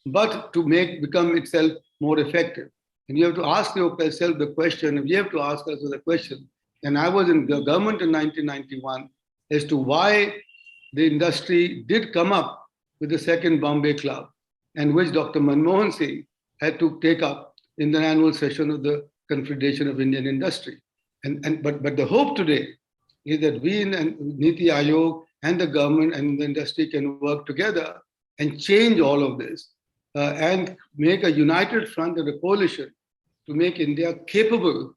but to become itself more effective. And you have to ask yourself the question, and we have to ask ourselves the question, and I was in the government in 1991, as to why the industry did come up with the second Bombay club, and which Dr. Manmohan Singh had to take up in the annual session of the Confederation of Indian Industry. But the hope today is that we in NITI Aayog and the government and the industry can work together and change all of this and make a united front and a coalition to make India capable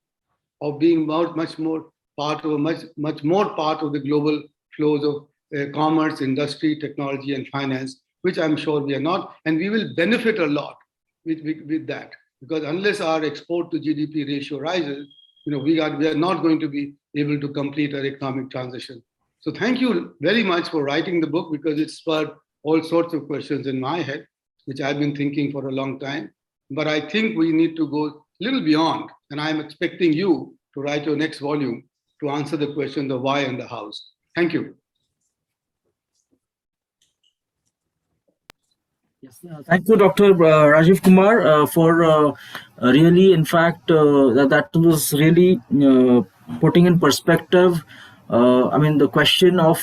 of being much more part of the global flows of commerce, industry, technology, and finance, which I'm sure we are not, and we will benefit a lot with that, because unless our export to GDP ratio rises, we are not going to be able to complete our economic transition. So thank you very much for writing the book, because it spurred all sorts of questions in my head, which I've been thinking for a long time. But I think we need to go a little beyond, and I'm expecting you to write your next volume to answer the question, the why and the hows. Thank you. Yes, thank you, Dr. Rajiv Kumar, for really, in fact, that was really putting in perspective. The question of,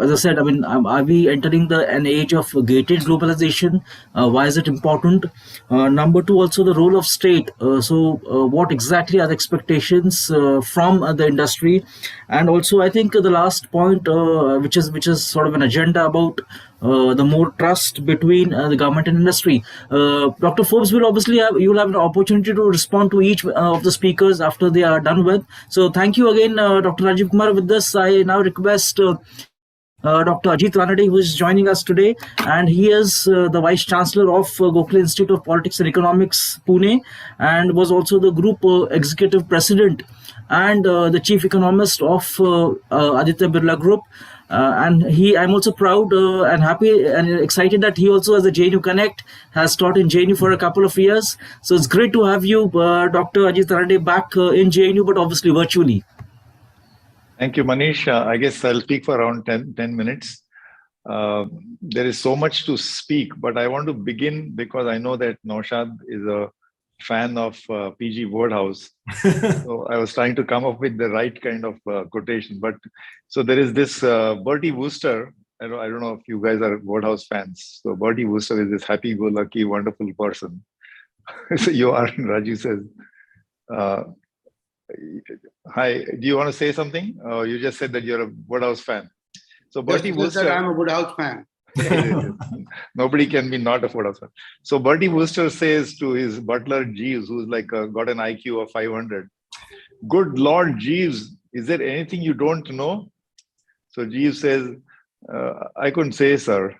as I said, are we entering an age of gated globalization? Why is it important? Number two, also the role of state. What exactly are the expectations from the industry? And also, I think the last point, which is sort of an agenda about the more trust between the government and industry. Dr. Forbes will obviously you'll have an opportunity to respond to each of the speakers after they are done with. So thank you again, Dr. Rajiv Kumar. With this, I now request Dr. Ajit Raniti, who is joining us today, and he is the Vice-Chancellor of Gokhale Institute of Politics and Economics, Pune, and was also the Group Executive President and the Chief Economist of Aditya Birla Group. I'm also proud and happy and excited that he also, as a JNU Connect, has taught in JNU for a couple of years. So it's great to have you, Dr. Ajit Ranade, back in JNU, but obviously virtually. Thank you, Manish. I guess I'll speak for around 10 minutes. There is so much to speak, but I want to begin because I know that Naushad is a fan of PG Wodehouse. So I was trying to come up with the right kind of quotation. But so there is this Bertie Wooster. I don't know if you guys are Wodehouse fans. So Bertie Wooster is this happy-go-lucky, wonderful person. So you are, Rajiv says. Hi, do you want to say something? You just said that you're a Wodehouse fan. So Bertie Wooster. That I'm a Wodehouse fan. Nobody can be not a Wodehouse fan. So Bertie Wooster says to his butler Jeeves, who's like got an IQ of 500, "Good Lord Jeeves, is there anything you don't know?" So Jeeves says, "I couldn't say, sir,"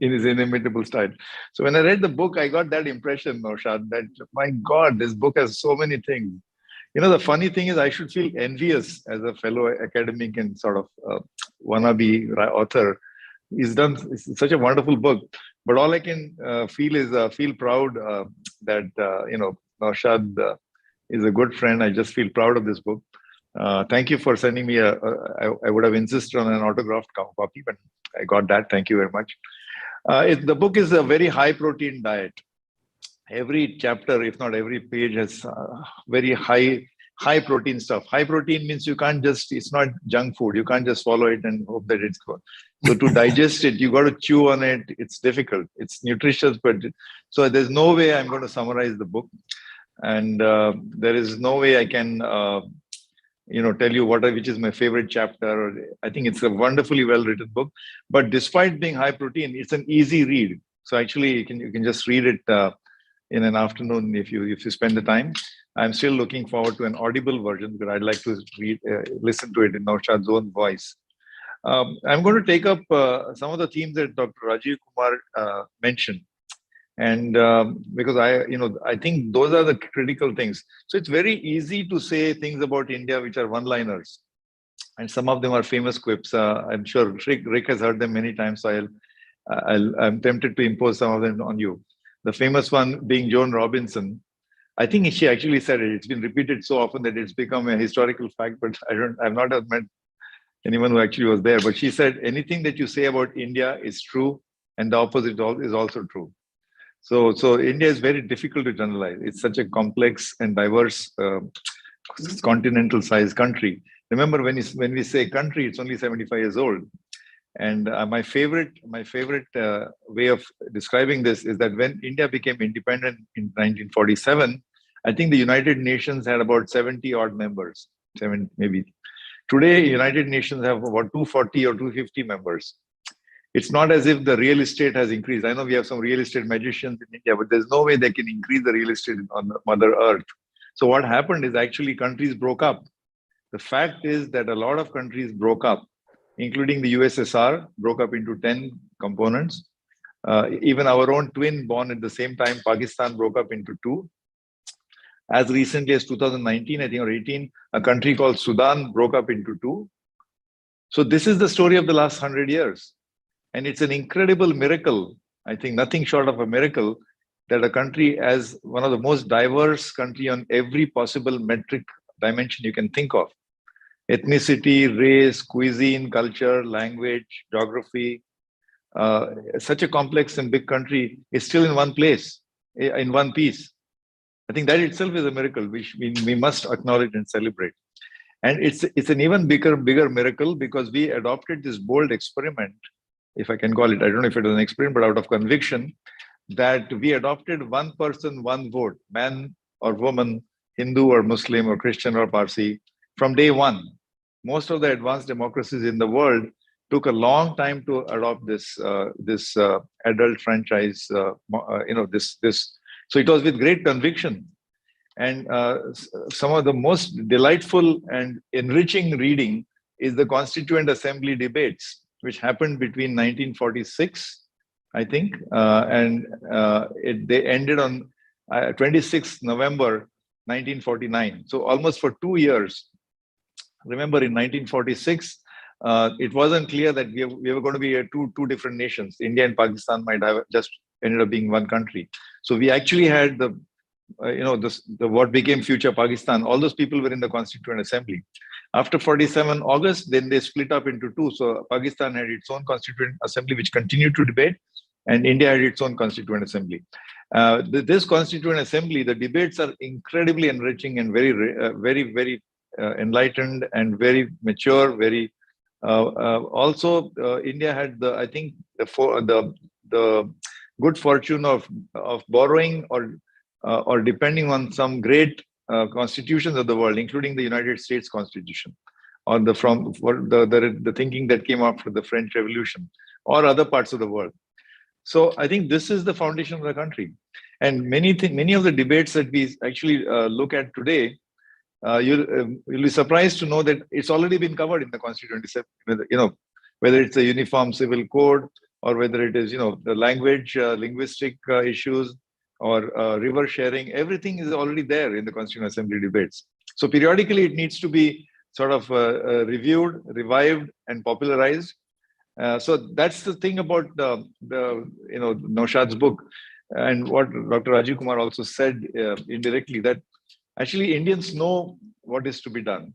in his inimitable style. So when I read the book, I got that impression, Naushad, that my God, this book has so many things. The funny thing is I should feel envious as a fellow academic and sort of wannabe author. He's done such a wonderful book. But all I can feel is feel proud that Naushad is a good friend. I just feel proud of this book. Thank you for sending me I would have insisted on an autographed copy, but I got that. Thank you very much. The book is a very high protein diet. Every chapter, if not every page, has very high protein stuff. High protein means you can't just, it's not junk food. You can't just swallow it and hope that it's good. So to digest it, you got to chew on it. It's difficult. It's nutritious, but so there's no way I'm going to summarize the book. And there is no way I can, tell you which is my favorite chapter. I think it's a wonderfully well-written book. But despite being high protein, it's an easy read. So actually, you can just read it in an afternoon if you spend the time. I'm still looking forward to an audible version because I'd like to listen to it in Naushad's own voice. I'm going to take up some of the themes that Dr. Rajiv Kumar mentioned. And because I think those are the critical things. So it's very easy to say things about India which are one-liners, and some of them are famous quips. I'm sure Rick has heard them many times. So I'm tempted to impose some of them on you. The famous one being Joan Robinson. I think she actually said it. It's been repeated so often that it's become a historical fact. But I've not met anyone who actually was there. But she said anything that you say about India is true, and the opposite is also true. So India is very difficult to generalize. It's such a complex and diverse continental-sized country. Remember, when we say country, it's only 75 years old. And my favorite way of describing this is that when India became independent in 1947, I think the United Nations had about 70 odd members, 7 maybe. Today, United Nations have about 240 or 250 members. It's not as if the real estate has increased. I know we have some real estate magicians in India, but there's no way they can increase the real estate on Mother Earth. So what happened is actually countries broke up. The fact is that a lot of countries broke up, including the USSR, broke up into 10 components. Even our own twin born at the same time, Pakistan, broke up into 2. As recently as 2019, I think, or 18, a country called Sudan broke up into 2. So this is the story of the last 100 years. And it's an incredible miracle, I think nothing short of a miracle, that a country as one of the most diverse country on every possible metric dimension you can think of, ethnicity, race, cuisine, culture, language, geography, such a complex and big country is still in one place, in one piece. I think that itself is a miracle which we must acknowledge and celebrate. And it's an even bigger miracle because we adopted this bold experiment, if I can call it, I don't know if it was an experiment, but out of conviction, that we adopted one person, one vote, man or woman, Hindu or Muslim or Christian or Parsi, from day one. Most of the advanced democracies in the world took a long time to adopt this adult franchise. So it was with great conviction. And some of the most delightful and enriching reading is the Constituent Assembly debates, which happened between 1946, I think, and they ended on 26th November 1949. So almost for 2 years. Remember, in 1946, it wasn't clear that we were going to be two different nations. India and Pakistan might have just ended up being one country. So we actually had the what became future Pakistan. All those people were in the Constituent Assembly. After 47 August, then they split up into 2. So Pakistan had its own Constituent Assembly, which continued to debate, and India had its own Constituent Assembly. This Constituent Assembly, the debates are incredibly enriching and very enlightened and very mature. Very also, India had I think the good fortune of borrowing or depending on some great constitutions of the world, including the United States Constitution, or the thinking that came after the French Revolution, or other parts of the world. So I think this is the foundation of the country. And many of the debates that we actually look at today, you'll be surprised to know that it's already been covered in the Constituent Assembly. Whether it's a uniform civil code, or whether it is the language, linguistic issues, or river sharing, everything is already there in the Constituent Assembly debates. So periodically it needs to be sort of reviewed, revived, and popularized. So that's the thing about Naushad's book, and what Dr. Rajiv Kumar also said indirectly, that actually Indians know what is to be done.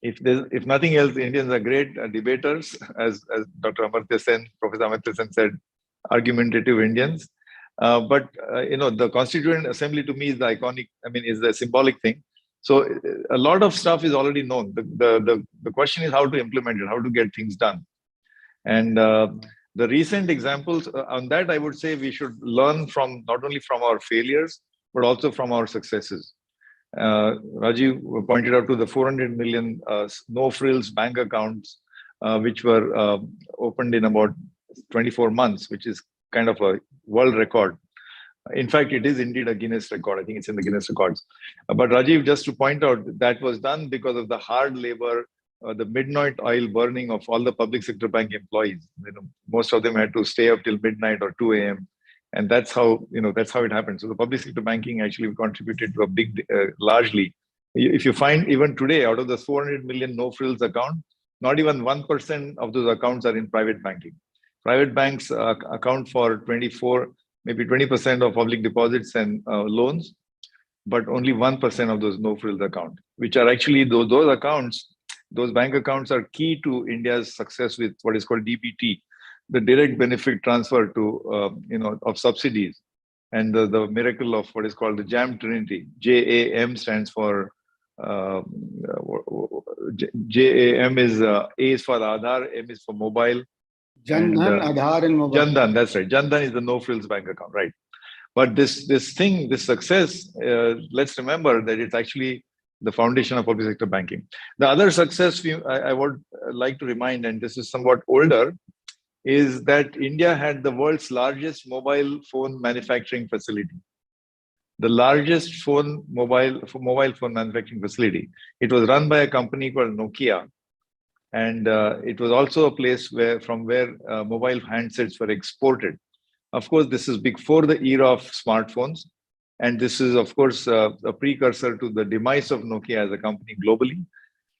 If nothing else, Indians are great debaters, as Dr. Amartya Sen, Professor Amartya Sen said, argumentative Indians. But the Constituent Assembly to me is the iconic, is the symbolic thing. So a lot of stuff is already known. The question is how to implement it, how to get things done. And the recent examples on that, I would say we should learn from not only from our failures, but also from our successes. Rajiv pointed out to the 400 million no-frills bank accounts, which were opened in about 24 months, which is kind of a world record. In fact, it is indeed a Guinness record. I think it's in the Guinness records. But Rajiv, just to point out, that was done because of the hard labor, the midnight oil burning of all the public sector bank employees. Most of them had to stay up till midnight or 2 a.m. And that's how it happened. So the public sector banking actually contributed to a big, largely. If you find even today, out of the 400 million no-frills account, not even 1% of those accounts are in private banking. Private banks account for 24, maybe 20% of public deposits and loans, but only 1% of those no-frills account, which are actually those accounts. Those bank accounts are key to India's success with what is called DBT, the direct benefit transfer to of subsidies, and the miracle of what is called the JAM Trinity. JAM stands for JAM is A is for Aadhaar, M is for mobile. Jandhan, Aadhaar, and mobile. Jandhan, that's right. Jandhan is the no-frills bank account, right? But this success, let's remember that it's actually the foundation of public sector banking. The other success I would like to remind, and this is somewhat older, is that India had the world's largest mobile phone manufacturing facility. The largest mobile phone manufacturing facility. It was run by a company called Nokia. And it was also a place from where mobile handsets were exported. Of course, this is before the era of smartphones. And this is, of course, a precursor to the demise of Nokia as a company globally.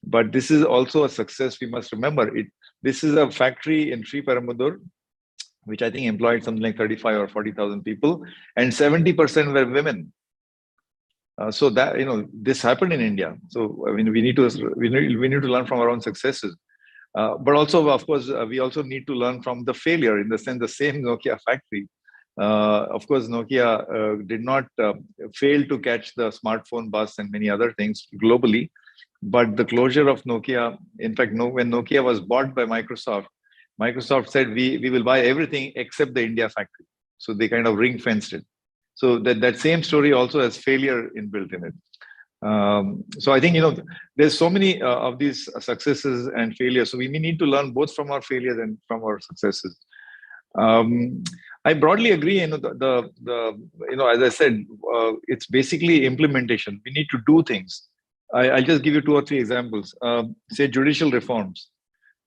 But this is also a success. We must remember it. This is a factory in Sriperumbudur, which I think employed something like 35 or 40,000 people, and 70% were women. So that this happened in India. So we need to learn from our own successes. But also, of course, we also need to learn from the failure, in the sense the same Nokia factory. Of course, Nokia did not fail to catch the smartphone bus and many other things globally. But the closure of Nokia, in fact, when Nokia was bought by Microsoft, Microsoft said, we will buy everything except the India factory. So they kind of ring-fenced it. So that same story also has failure inbuilt in it. So I think, there's so many of these successes and failures. So we need to learn both from our failures and from our successes. I broadly agree, as I said, it's basically implementation. We need to do things. I'll just give you 2 or 3 examples. Say judicial reforms.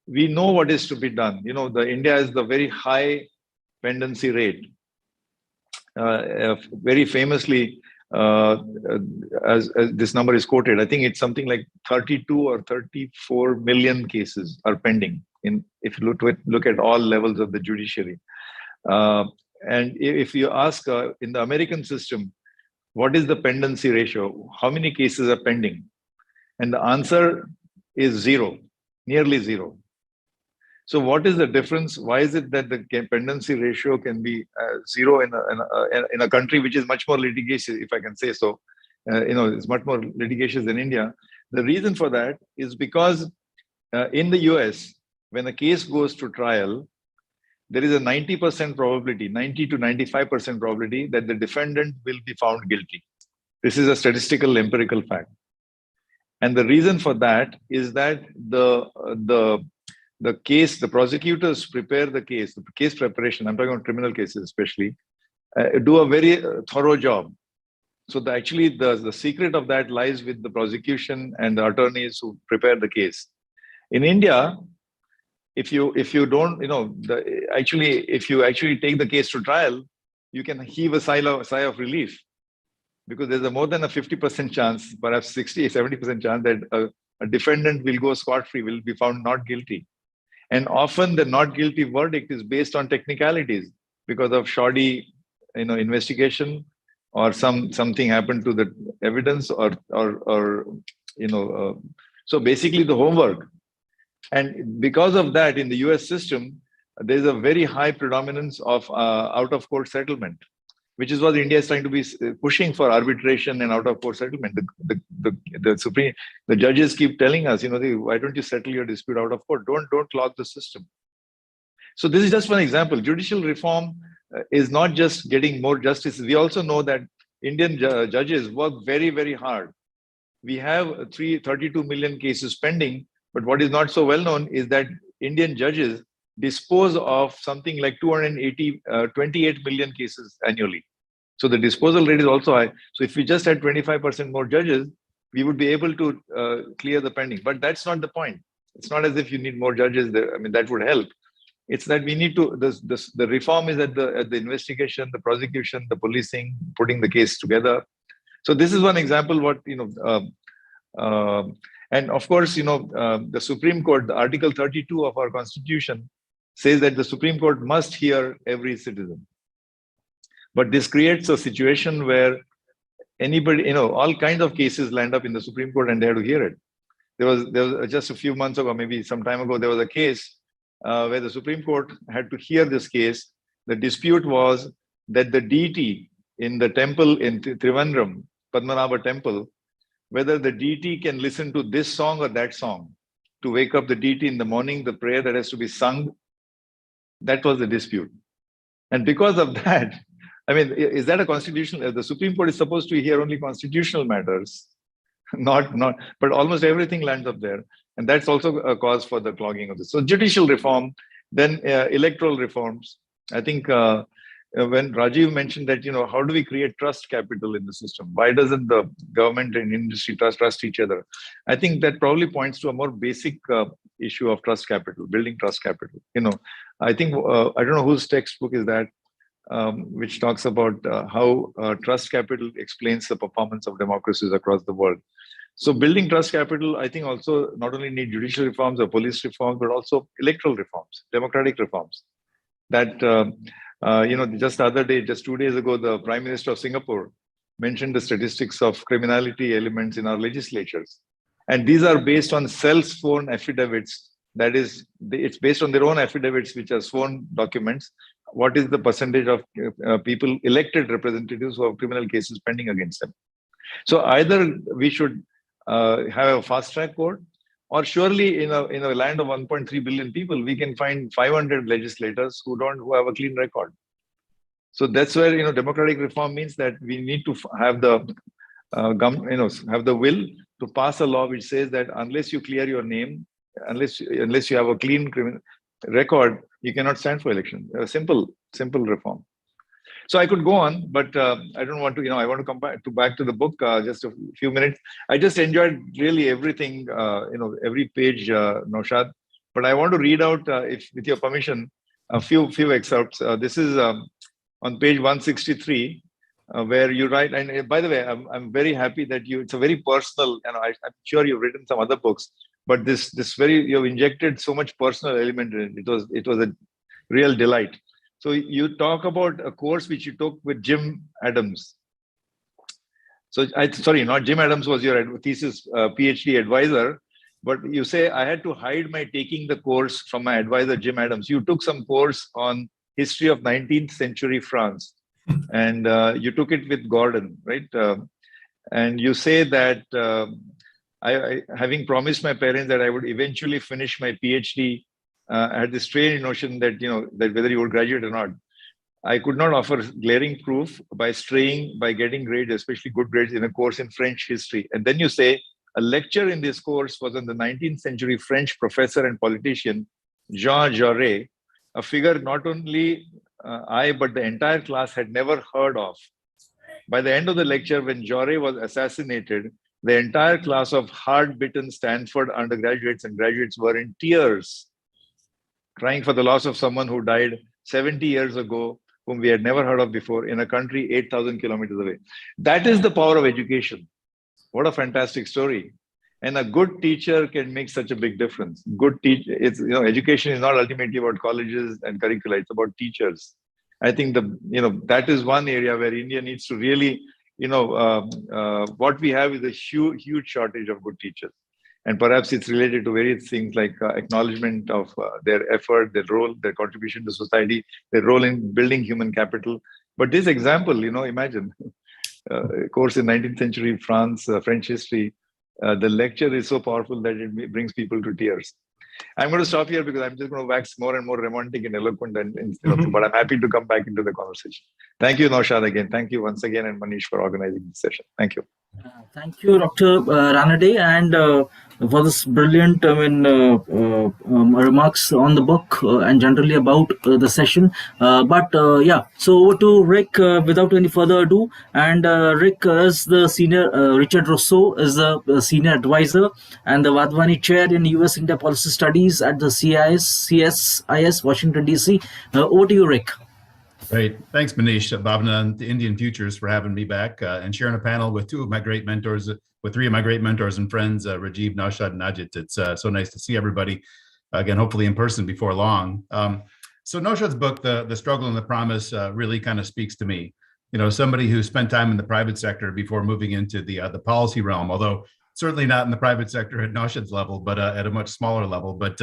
We know what is to be done. India has the very high pendency rate. Very famously, as this number is quoted, I think it's something like 32 or 34 million cases are pending if you look at all levels of the judiciary. And if you ask in the American system, what is the pendency ratio? How many cases are pending? And the answer is 0, nearly 0. So what is the difference? Why is it that the pendency ratio can be 0 in a country which is much more litigious, if I can say so? It's much more litigious than India. The reason for that is because in the US, when a case goes to trial, there is a 90% probability, 90 to 95% probability that the defendant will be found guilty. This is a statistical empirical fact. And the reason for that is that the prosecutors prepare the case preparation, I'm talking about criminal cases especially, do a very thorough job. So actually the secret of that lies with the prosecution and the attorneys who prepare the case. In India, if you don't, if you actually take the case to trial, you can heave a sigh of relief, because there's a more than a 50% chance, perhaps 60, 70% chance that a defendant will go scot-free, will be found not guilty. And often the not guilty verdict is based on technicalities because of shoddy, investigation, or something happened to the evidence, or so basically the homework. And because of that, in the US system, there's a very high predominance of out-of-court settlement, which is what India is trying to be pushing for: arbitration and out-of-court settlement. The judges keep telling us, why don't you settle your dispute out of court? Don't clog the system. So this is just one example. Judicial reform is not just getting more justice. We also know that Indian judges work very, very hard. We have 32 million cases pending, but what is not so well known is that Indian judges dispose of something like 28 million cases annually. So the disposal rate is also high. So if we just had 25% more judges, we would be able to clear the pending. But that's not the point. It's not as if you need more judges there. I mean, that would help. It's that we need to, the reform is at the investigation, the prosecution, the policing, putting the case together. So this is one example what, and of course, the Supreme Court, the Article 32 of our Constitution says that the Supreme Court must hear every citizen. But this creates a situation where anybody, all kinds of cases land up in the Supreme Court and they have to hear it. There was just a few months ago, maybe some time ago, there was a case where the Supreme Court had to hear this case. The dispute was that the deity in the temple in Trivandrum, Padmanabha temple, whether the deity can listen to this song or that song to wake up the deity in the morning, the prayer that has to be sung, that was the dispute. And because of that, I mean, is that a constitutional? The Supreme Court is supposed to hear only constitutional matters, not, but almost everything lands up there. And that's also a cause for the clogging of this. So judicial reform, then electoral reforms. I think when Rajiv mentioned that, how do we create trust capital in the system? Why doesn't the government and industry trust each other? I think that probably points to a more basic issue of trust capital, building trust capital. I think, I don't know whose textbook is that, which talks about how trust capital explains the performance of democracies across the world. So building trust capital, I think also not only need judicial reforms or police reforms, but also electoral reforms, democratic reforms. That, just the other day, just 2 days ago, the Prime Minister of Singapore mentioned the statistics of criminality elements in our legislatures. And these are based on self-sworn affidavits. That is, it's based on their own affidavits, which are sworn documents. What is the percentage of people, elected representatives who have criminal cases pending against them? So either we should have a fast-track court, or surely in a land of 1.3 billion people, we can find 500 legislators who have a clean record. So that's where democratic reform means that we need to have the have the will to pass a law which says that unless you clear your name, unless you have a clean criminal record, you cannot stand for election. A simple reform. So I could go on, but I don't want to. I want to come back to the book just a few minutes. I just enjoyed really everything. Every page, Naushad. But I want to read out, if with your permission, a few excerpts. This is on page 163, where you write. And by the way, I'm very happy that it's a very personal. I'm sure you've written some other books, but you've injected so much personal element in it. It was a real delight. So you talk about a course which you took with Jim Adams. So sorry, not Jim Adams was your thesis PhD advisor, but you say I had to hide my taking the course from my advisor Jim Adams. You took some course on history of 19th century France, and you took it with Gordon, right? And you say that I having promised my parents that I would eventually finish my PhD. I had this strange notion that that whether you would graduate or not, I could not offer glaring proof by straying, by getting grades, especially good grades, in a course in French history. And then you say a lecture in this course was on the 19th century French professor and politician Jean Jaurès, a figure not only I but the entire class had never heard of. By the end of the lecture, when Jaurès was assassinated, the entire class of hard-bitten Stanford undergraduates and graduates were in tears, crying for the loss of someone who died 70 years ago, whom we had never heard of before, in a country 8,000 kilometers away. That is the power of education. What a fantastic story. And a good teacher can make such a big difference. Good it's, education is not ultimately about colleges and curricula, it's about teachers. I think that is one area where India needs to really, what we have is a huge shortage of good teachers. And perhaps it's related to various things like acknowledgement of their effort, their role, their contribution to society, their role in building human capital. But this example, imagine, course in 19th century France, French history, the lecture is so powerful that it brings people to tears. I'm going to stop here because I'm just going to wax more and more romantic and eloquent, but I'm happy to come back into the conversation. Thank you, Naushad, again. Thank you once again, and Manish for organizing this session. Thank you. Thank you, Dr. Ranade, and for this brilliant remarks on the book and generally about the session. So over to Rick without any further ado. And Rick is the senior, Richard Rossow is the senior advisor and the Wadhwani chair in US India Policy Studies at the CSIS, Washington, D.C. Over to you, Rick. Great. Thanks, Manish, Bhavana, and the Indian Futures for having me back and sharing a panel with three of my great mentors and friends, Rajiv, Naushad, and Ajit. It's so nice to see everybody again, hopefully in person before long. So Naushad's book, The Struggle and the Promise, really kind of speaks to me. Somebody who spent time in the private sector before moving into the policy realm, although certainly not in the private sector at Naushad's level, but at a much smaller level. But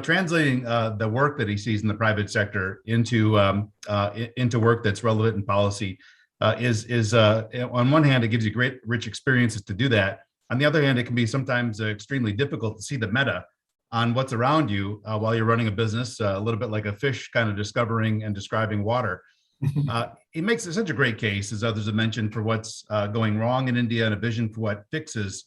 translating the work that he sees in the private sector into work that's relevant in policy is on one hand, it gives you great, rich experiences to do that. On the other hand, it can be sometimes extremely difficult to see the meta on what's around you while you're running a business, a little bit like a fish kind of discovering and describing water. It makes such a great case, as others have mentioned, for what's going wrong in India and a vision for what fixes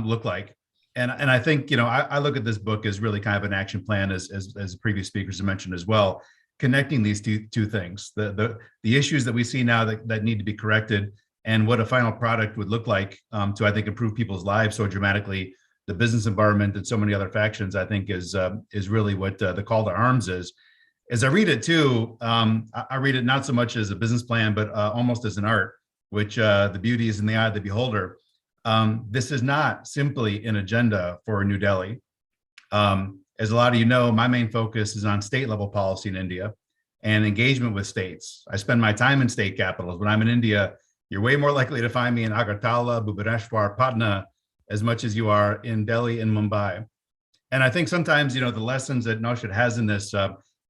look like. And I think, I look at this book as really kind of an action plan, as previous speakers have mentioned as well, connecting these two things, the issues that we see now that need to be corrected and what a final product would look like to, I think, improve people's lives so dramatically. The business environment and so many other factions, I think, is really what the call to arms is. As I read it too, I read it not so much as a business plan, but almost as an art, which the beauty is in the eye of the beholder. This is not simply an agenda for New Delhi. As a lot of you know, my main focus is on state level policy in India and engagement with states. I spend my time in state capitals. When I'm in India, you're way more likely to find me in Agartala, Bhubaneswar, Patna, as much as you are in Delhi and Mumbai. And I think sometimes, the lessons that Naushad has in this,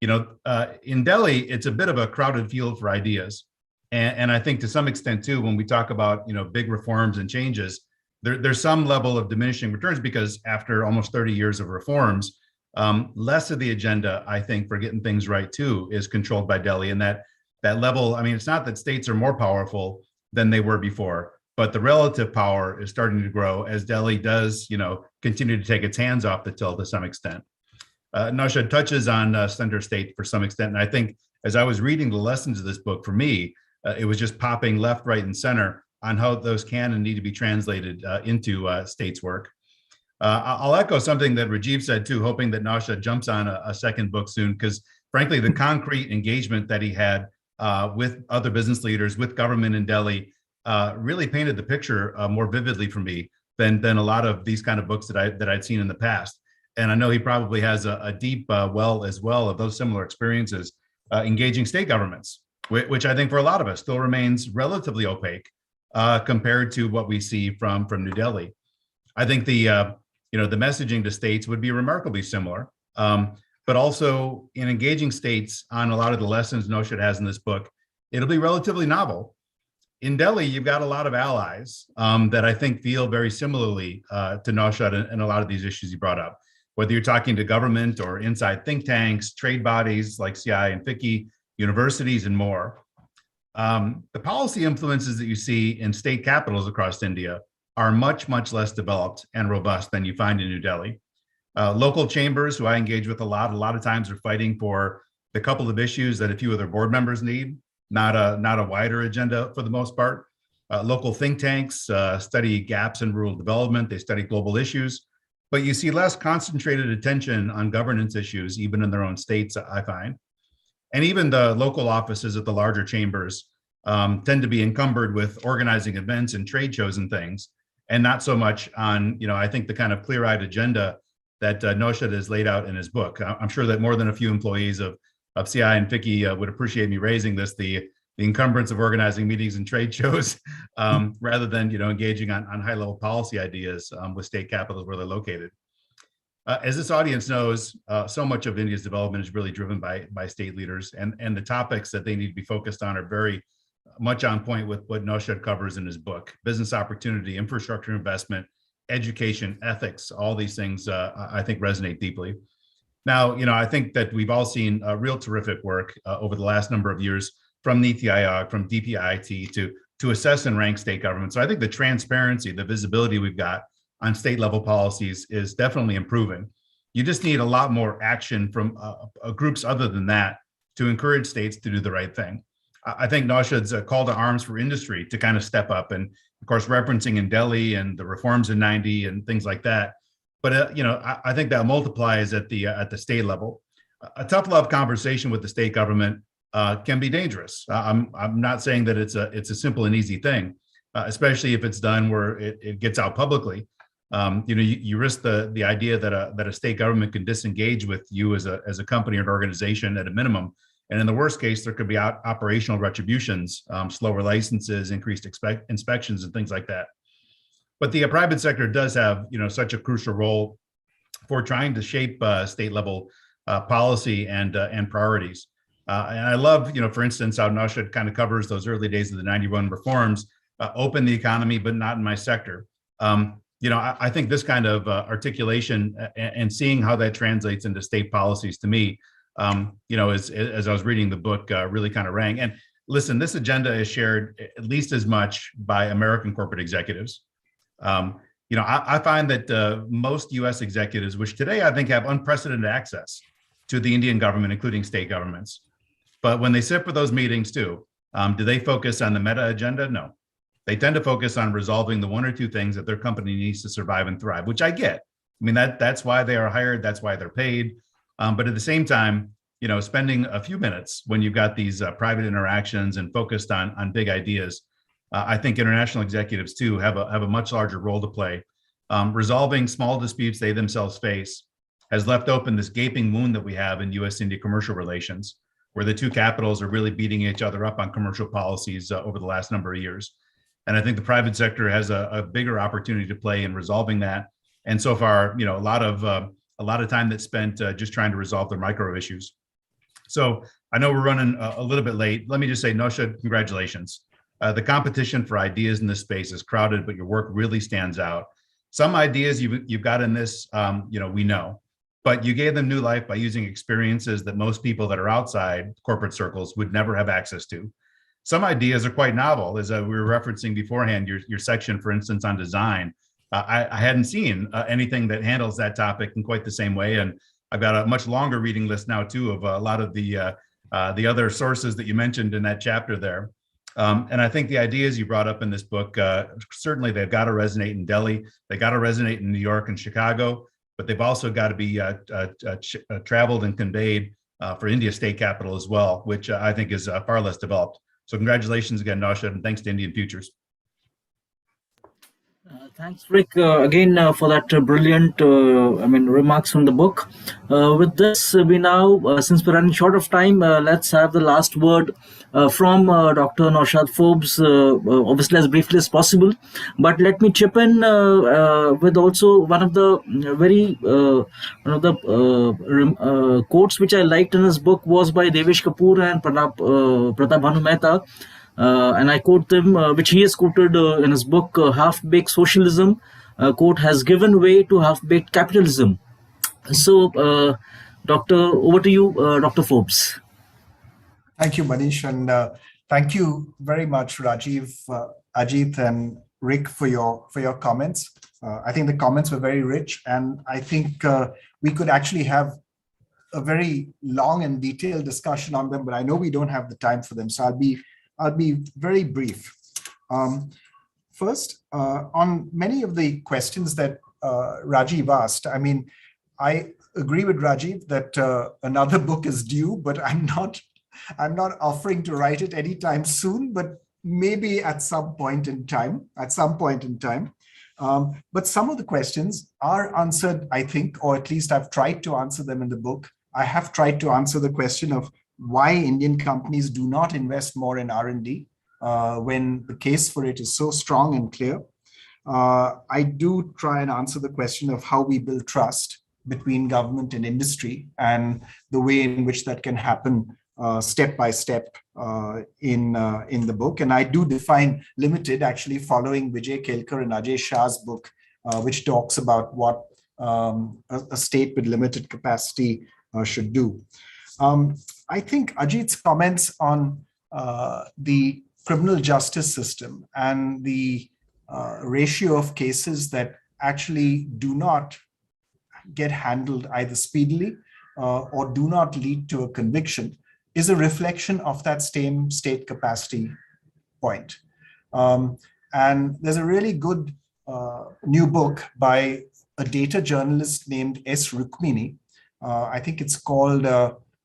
in Delhi, it's a bit of a crowded field for ideas. And I think to some extent too, when we talk about, big reforms and changes, there's some level of diminishing returns because after almost 30 years of reforms, less of the agenda, I think, for getting things right too, is controlled by Delhi. And that level, it's not that states are more powerful than they were before, but the relative power is starting to grow as Delhi does, continue to take its hands off the till to some extent. Naushad touches on center state for some extent. And I think as I was reading the lessons of this book, for me, it was just popping left, right, and center on how those can and need to be translated into states' work. I'll echo something that Rajiv said too, hoping that Naushad jumps on a second book soon, because frankly, the concrete engagement that he had with other business leaders, with government in Delhi, really painted the picture more vividly for me than a lot of these kind of books that I'd seen in the past. And I know he probably has a deep well as well of those similar experiences engaging state governments, which I think for a lot of us still remains relatively opaque compared to what we see from New Delhi. I think the messaging to states would be remarkably similar, but also in engaging states on a lot of the lessons Naushad has in this book, it'll be relatively novel. In Delhi, you've got a lot of allies that I think feel very similarly to Naushad and a lot of these issues you brought up, whether you're talking to government or inside think tanks, trade bodies like CI and FICCI, universities, and more. The policy influences that you see in state capitals across India are much, much less developed and robust than you find in New Delhi. Local chambers, who I engage with a lot of times are fighting for the couple of issues that a few of their board members need, not a wider agenda for the most part. Local think tanks study gaps in rural development, they study global issues, but you see less concentrated attention on governance issues, even in their own states, I find. And even the local offices at the larger chambers tend to be encumbered with organizing events and trade shows and things. and not so much on, I think the kind of clear-eyed agenda that Naushad has laid out in his book. I'm sure that more than a few employees of CI and FICCI would appreciate me raising this, the encumbrance of organizing meetings and trade shows, rather than engaging on high-level policy ideas with state capitals where they're located. As this audience knows, so much of India's development is really driven by state leaders, and the topics that they need to be focused on are very much on point with what Naushad covers in his book: business opportunity, infrastructure investment, education, ethics. All these things I think resonate deeply. Now, I think that we've all seen real terrific work over the last number of years from NITI Aayog, from DPIIT to assess and rank state governments. So I think the transparency, the visibility we've got on state level policies is definitely improving. You just need a lot more action from groups other than that to encourage states to do the right thing. I think Naushad's call to arms for industry to kind of step up, and of course referencing in Delhi and the reforms in 90 and things like that. But I think that multiplies at the state level. A tough love conversation with the state government can be dangerous. I'm not saying that it's a simple and easy thing, especially if it's done where it gets out publicly. You risk the idea that a state government can disengage with you as a company or an organization at a minimum, and in the worst case, there could be operational retributions, slower licenses, increased inspections, and things like that. But the private sector does have such a crucial role for trying to shape state level policy and priorities. And I love, for instance, how Naushad kind of covers those early days of the 91 reforms, open the economy, but not in my sector. I think this kind of articulation and seeing how that translates into state policies to me, as I was reading the book, really kind of rang. And listen, this agenda is shared at least as much by American corporate executives. I find that most US executives, which today I think have unprecedented access to the Indian government, including state governments, but when they sit for those meetings too, do they focus on the meta agenda? No. They tend to focus on resolving the one or two things that their company needs to survive and thrive, which I get. I mean, that's why they are hired, that's why they're paid. But at the same time, spending a few minutes when you've got these private interactions and focused on big ideas, I think international executives too have a much larger role to play. Resolving small disputes they themselves face has left open this gaping wound that we have in US-India commercial relations, where the two capitals are really beating each other up on commercial policies over the last number of years. And I think the private sector has a bigger opportunity to play in resolving that. And so far, a lot of time that's spent just trying to resolve the micro issues. So I know we're running a little bit late. Let me just say, Naushad, congratulations. The competition for ideas in this space is crowded, but your work really stands out. Some ideas you've got in this, we know, but you gave them new life by using experiences that most people that are outside corporate circles would never have access to. Some ideas are quite novel, as we were referencing beforehand, your section, for instance, on design. I hadn't seen anything that handles that topic in quite the same way. And I've got a much longer reading list now, too, of a lot of the other sources that you mentioned in that chapter there. And I think the ideas you brought up in this book, certainly they've got to resonate in Delhi, they got to resonate in New York and Chicago, but they've also got to be traveled and conveyed for India's state capital as well, which I think is far less developed. So congratulations again, Naushad, and thanks to Indian Futures. Thanks, Rick, again for that brilliant, remarks from the book. With this, we now, since we're running short of time, let's have the last word from Dr. Naushad Forbes, obviously as briefly as possible. But let me chip in with also one of the quotes which I liked in his book was by Devesh Kapoor and Pratap Bhanu Mehta. And I quote them, which he has quoted in his book, Half-Baked Socialism, quote, has given way to half-baked capitalism. So, Doctor, over to you, Dr. Forbes. Thank you, Manish. And thank you very much, Rajiv, Ajit, and Rick for your comments. I think the comments were very rich, and I think we could actually have a very long and detailed discussion on them, but I know we don't have the time for them. So I'll be very brief. First, on many of the questions that Rajiv asked, I mean, I agree with Rajiv that another book is due, but I'm not offering to write it anytime soon, but maybe at some point in time. But some of the questions are answered, I think, or at least I've tried to answer them in the book. I have tried to answer the question of why Indian companies do not invest more in R&D when the case for it is so strong and clear. I do try and answer the question of how we build trust between government and industry and the way in which that can happen step by step in the book. And I do define limited, actually following Vijay Kelkar and Ajay Shah's book, which talks about what a state with limited capacity should do. I think Ajit's comments on the criminal justice system and the ratio of cases that actually do not get handled either speedily or do not lead to a conviction is a reflection of that same state capacity point. And there's a really good new book by a data journalist named S. Rukmini. I think it's called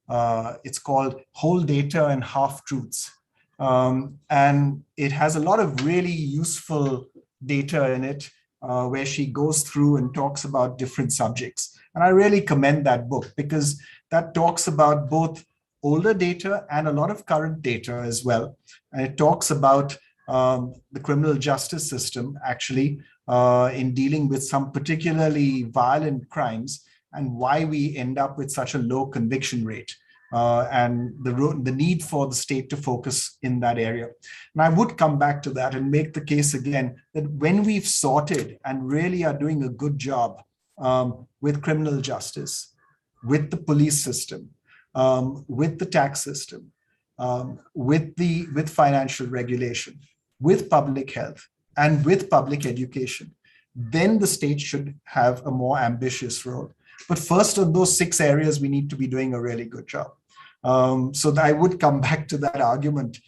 Whole Data and Half Truths. And it has a lot of really useful data in it where she goes through and talks about different subjects. And I really commend that book because that talks about both older data and a lot of current data as well. And it talks about the criminal justice system actually in dealing with some particularly violent crimes and why we end up with such a low conviction rate. And the need for the state to focus in that area. And I would come back to that and make the case again that when we've sorted and really are doing a good job with criminal justice, with the police system, with the tax system, with financial regulation, with public health, and with public education, then the state should have a more ambitious role. But first, on those 6 areas, we need to be doing a really good job. So that I would come back to that argument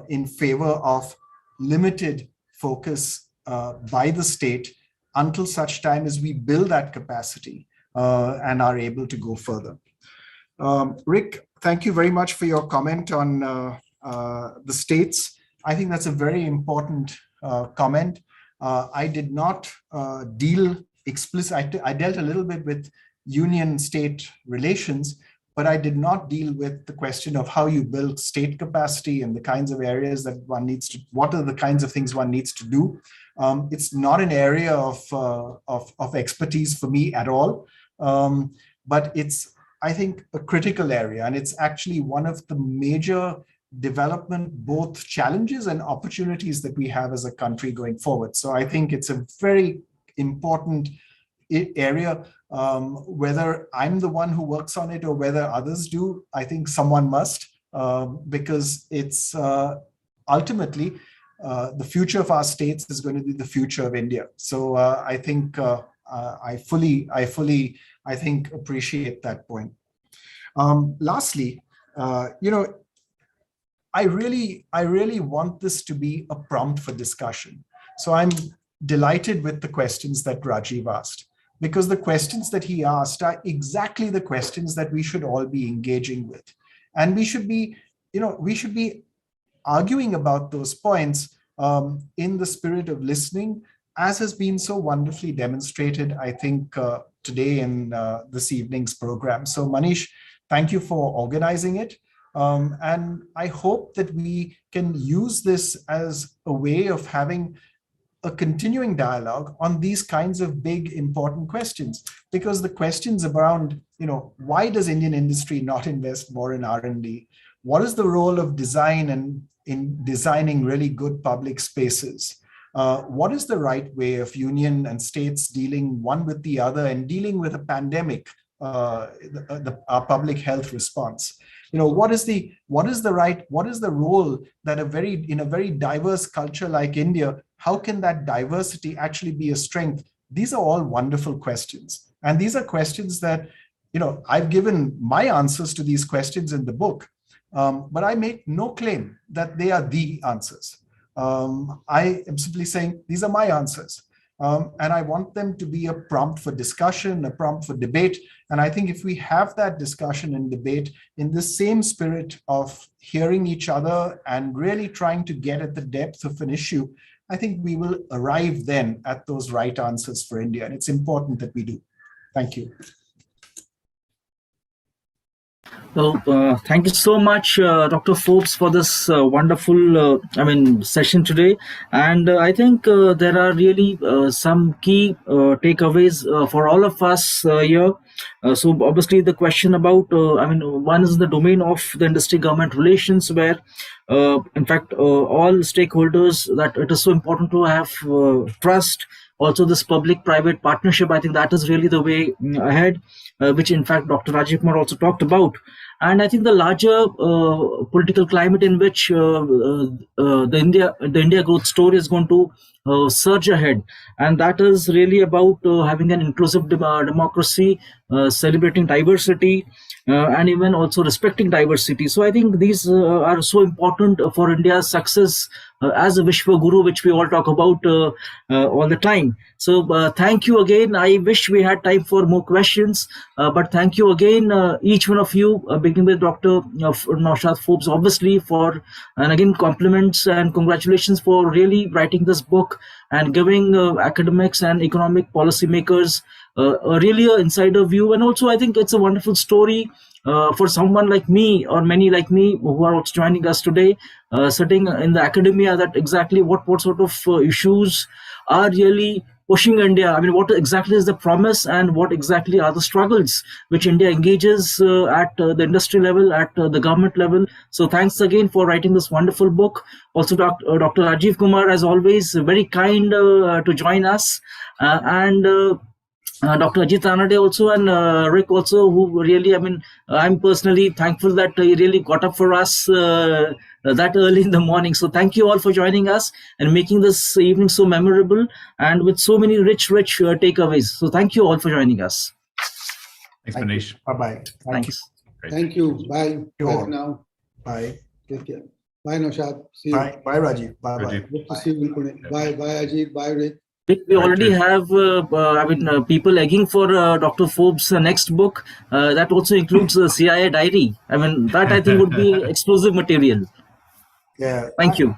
in favor of limited focus by the state until such time as we build that capacity and are able to go further. Rick, thank you very much for your comment on the states. I think that's a very important comment. I did not deal explicitly. I dealt a little bit with union-state relations, but I did not deal with the question of how you build state capacity and the kinds of areas that one needs to, what are the kinds of things one needs to do. It's not an area of expertise for me at all, but it's, I think, a critical area, and it's actually one of the major development, both challenges and opportunities that we have as a country going forward. So I think it's a very important area. Whether I'm the one who works on it or whether others do, I think someone must, because it's ultimately the future of our states is going to be the future of India. So I think I fully appreciate that point. Lastly, I really want this to be a prompt for discussion. So I'm delighted with the questions that Rajiv asked, because the questions that he asked are exactly the questions that we should all be engaging with. And we should be arguing about those points in the spirit of listening, as has been so wonderfully demonstrated, I think, today in this evening's program. So Manish, thank you for organizing it. And I hope that we can use this as a way of having a continuing dialogue on these kinds of big, important questions, because the questions around, why does Indian industry not invest more in R&D? What is the role of design and in designing really good public spaces? What is the right way of union and states dealing one with the other and dealing with a pandemic, our public health response? What is the role that in a very diverse culture like India, how can that diversity actually be a strength? These are all wonderful questions. And these are questions that, I've given my answers to these questions in the book, but I make no claim that they are the answers. I am simply saying, these are my answers. And I want them to be a prompt for discussion, a prompt for debate. And I think if we have that discussion and debate in the same spirit of hearing each other and really trying to get at the depth of an issue, I think we will arrive then at those right answers for India. And it's important that we do. Thank you. Well, thank you so much, Dr. Forbes, for this wonderful, session today. And I think there are really some key takeaways for all of us here. So obviously the question about, one is the domain of the industry-government relations, where in fact all stakeholders, that it is so important to have trust. Also this public-private partnership, I think that is really the way ahead, which in fact Dr. Rajiv Kumar also talked about. And I think the larger political climate in which the India growth story is going to surge ahead, and that is really about having an inclusive democracy, celebrating diversity, and even also respecting diversity. So I think these are so important for India's success as a Vishwa Guru, which we all talk about all the time. So thank you again. I wish we had time for more questions, but thank you again, each one of you, beginning with Dr. Naushad Forbes, obviously, and again, compliments and congratulations for really writing this book and giving academics and economic policymakers really an insider view. And also I think it's a wonderful story for someone like me, or many like me who are also joining us today, sitting in the academia, that exactly what sort of issues are really pushing India. I mean, what exactly is the promise, and what exactly are the struggles which India engages at the industry level, at the government level. So thanks again for writing this wonderful book. Also Dr. Rajiv Kumar, as always, very kind to join us, and Dr. Ajit Raniti also, and Rick also, who really, I'm personally thankful that he really got up for us that early in the morning. So thank you all for joining us and making this evening so memorable and with so many rich takeaways. So thank you all for joining us. Thanks, Manish. Bye-bye. Thanks. Thank you. Bye. Sure. Bye now. Bye. Take care. Bye, Naushad. See you. Bye. Bye, Rajiv. Bye-bye. Rajiv. Good to see you in Pune. Bye. Bye, Ajit. Bye, Rick. We already have people egging for Dr. Forbes' next book. That also includes the CIA diary. That I think would be explosive material. Yeah. Thank you.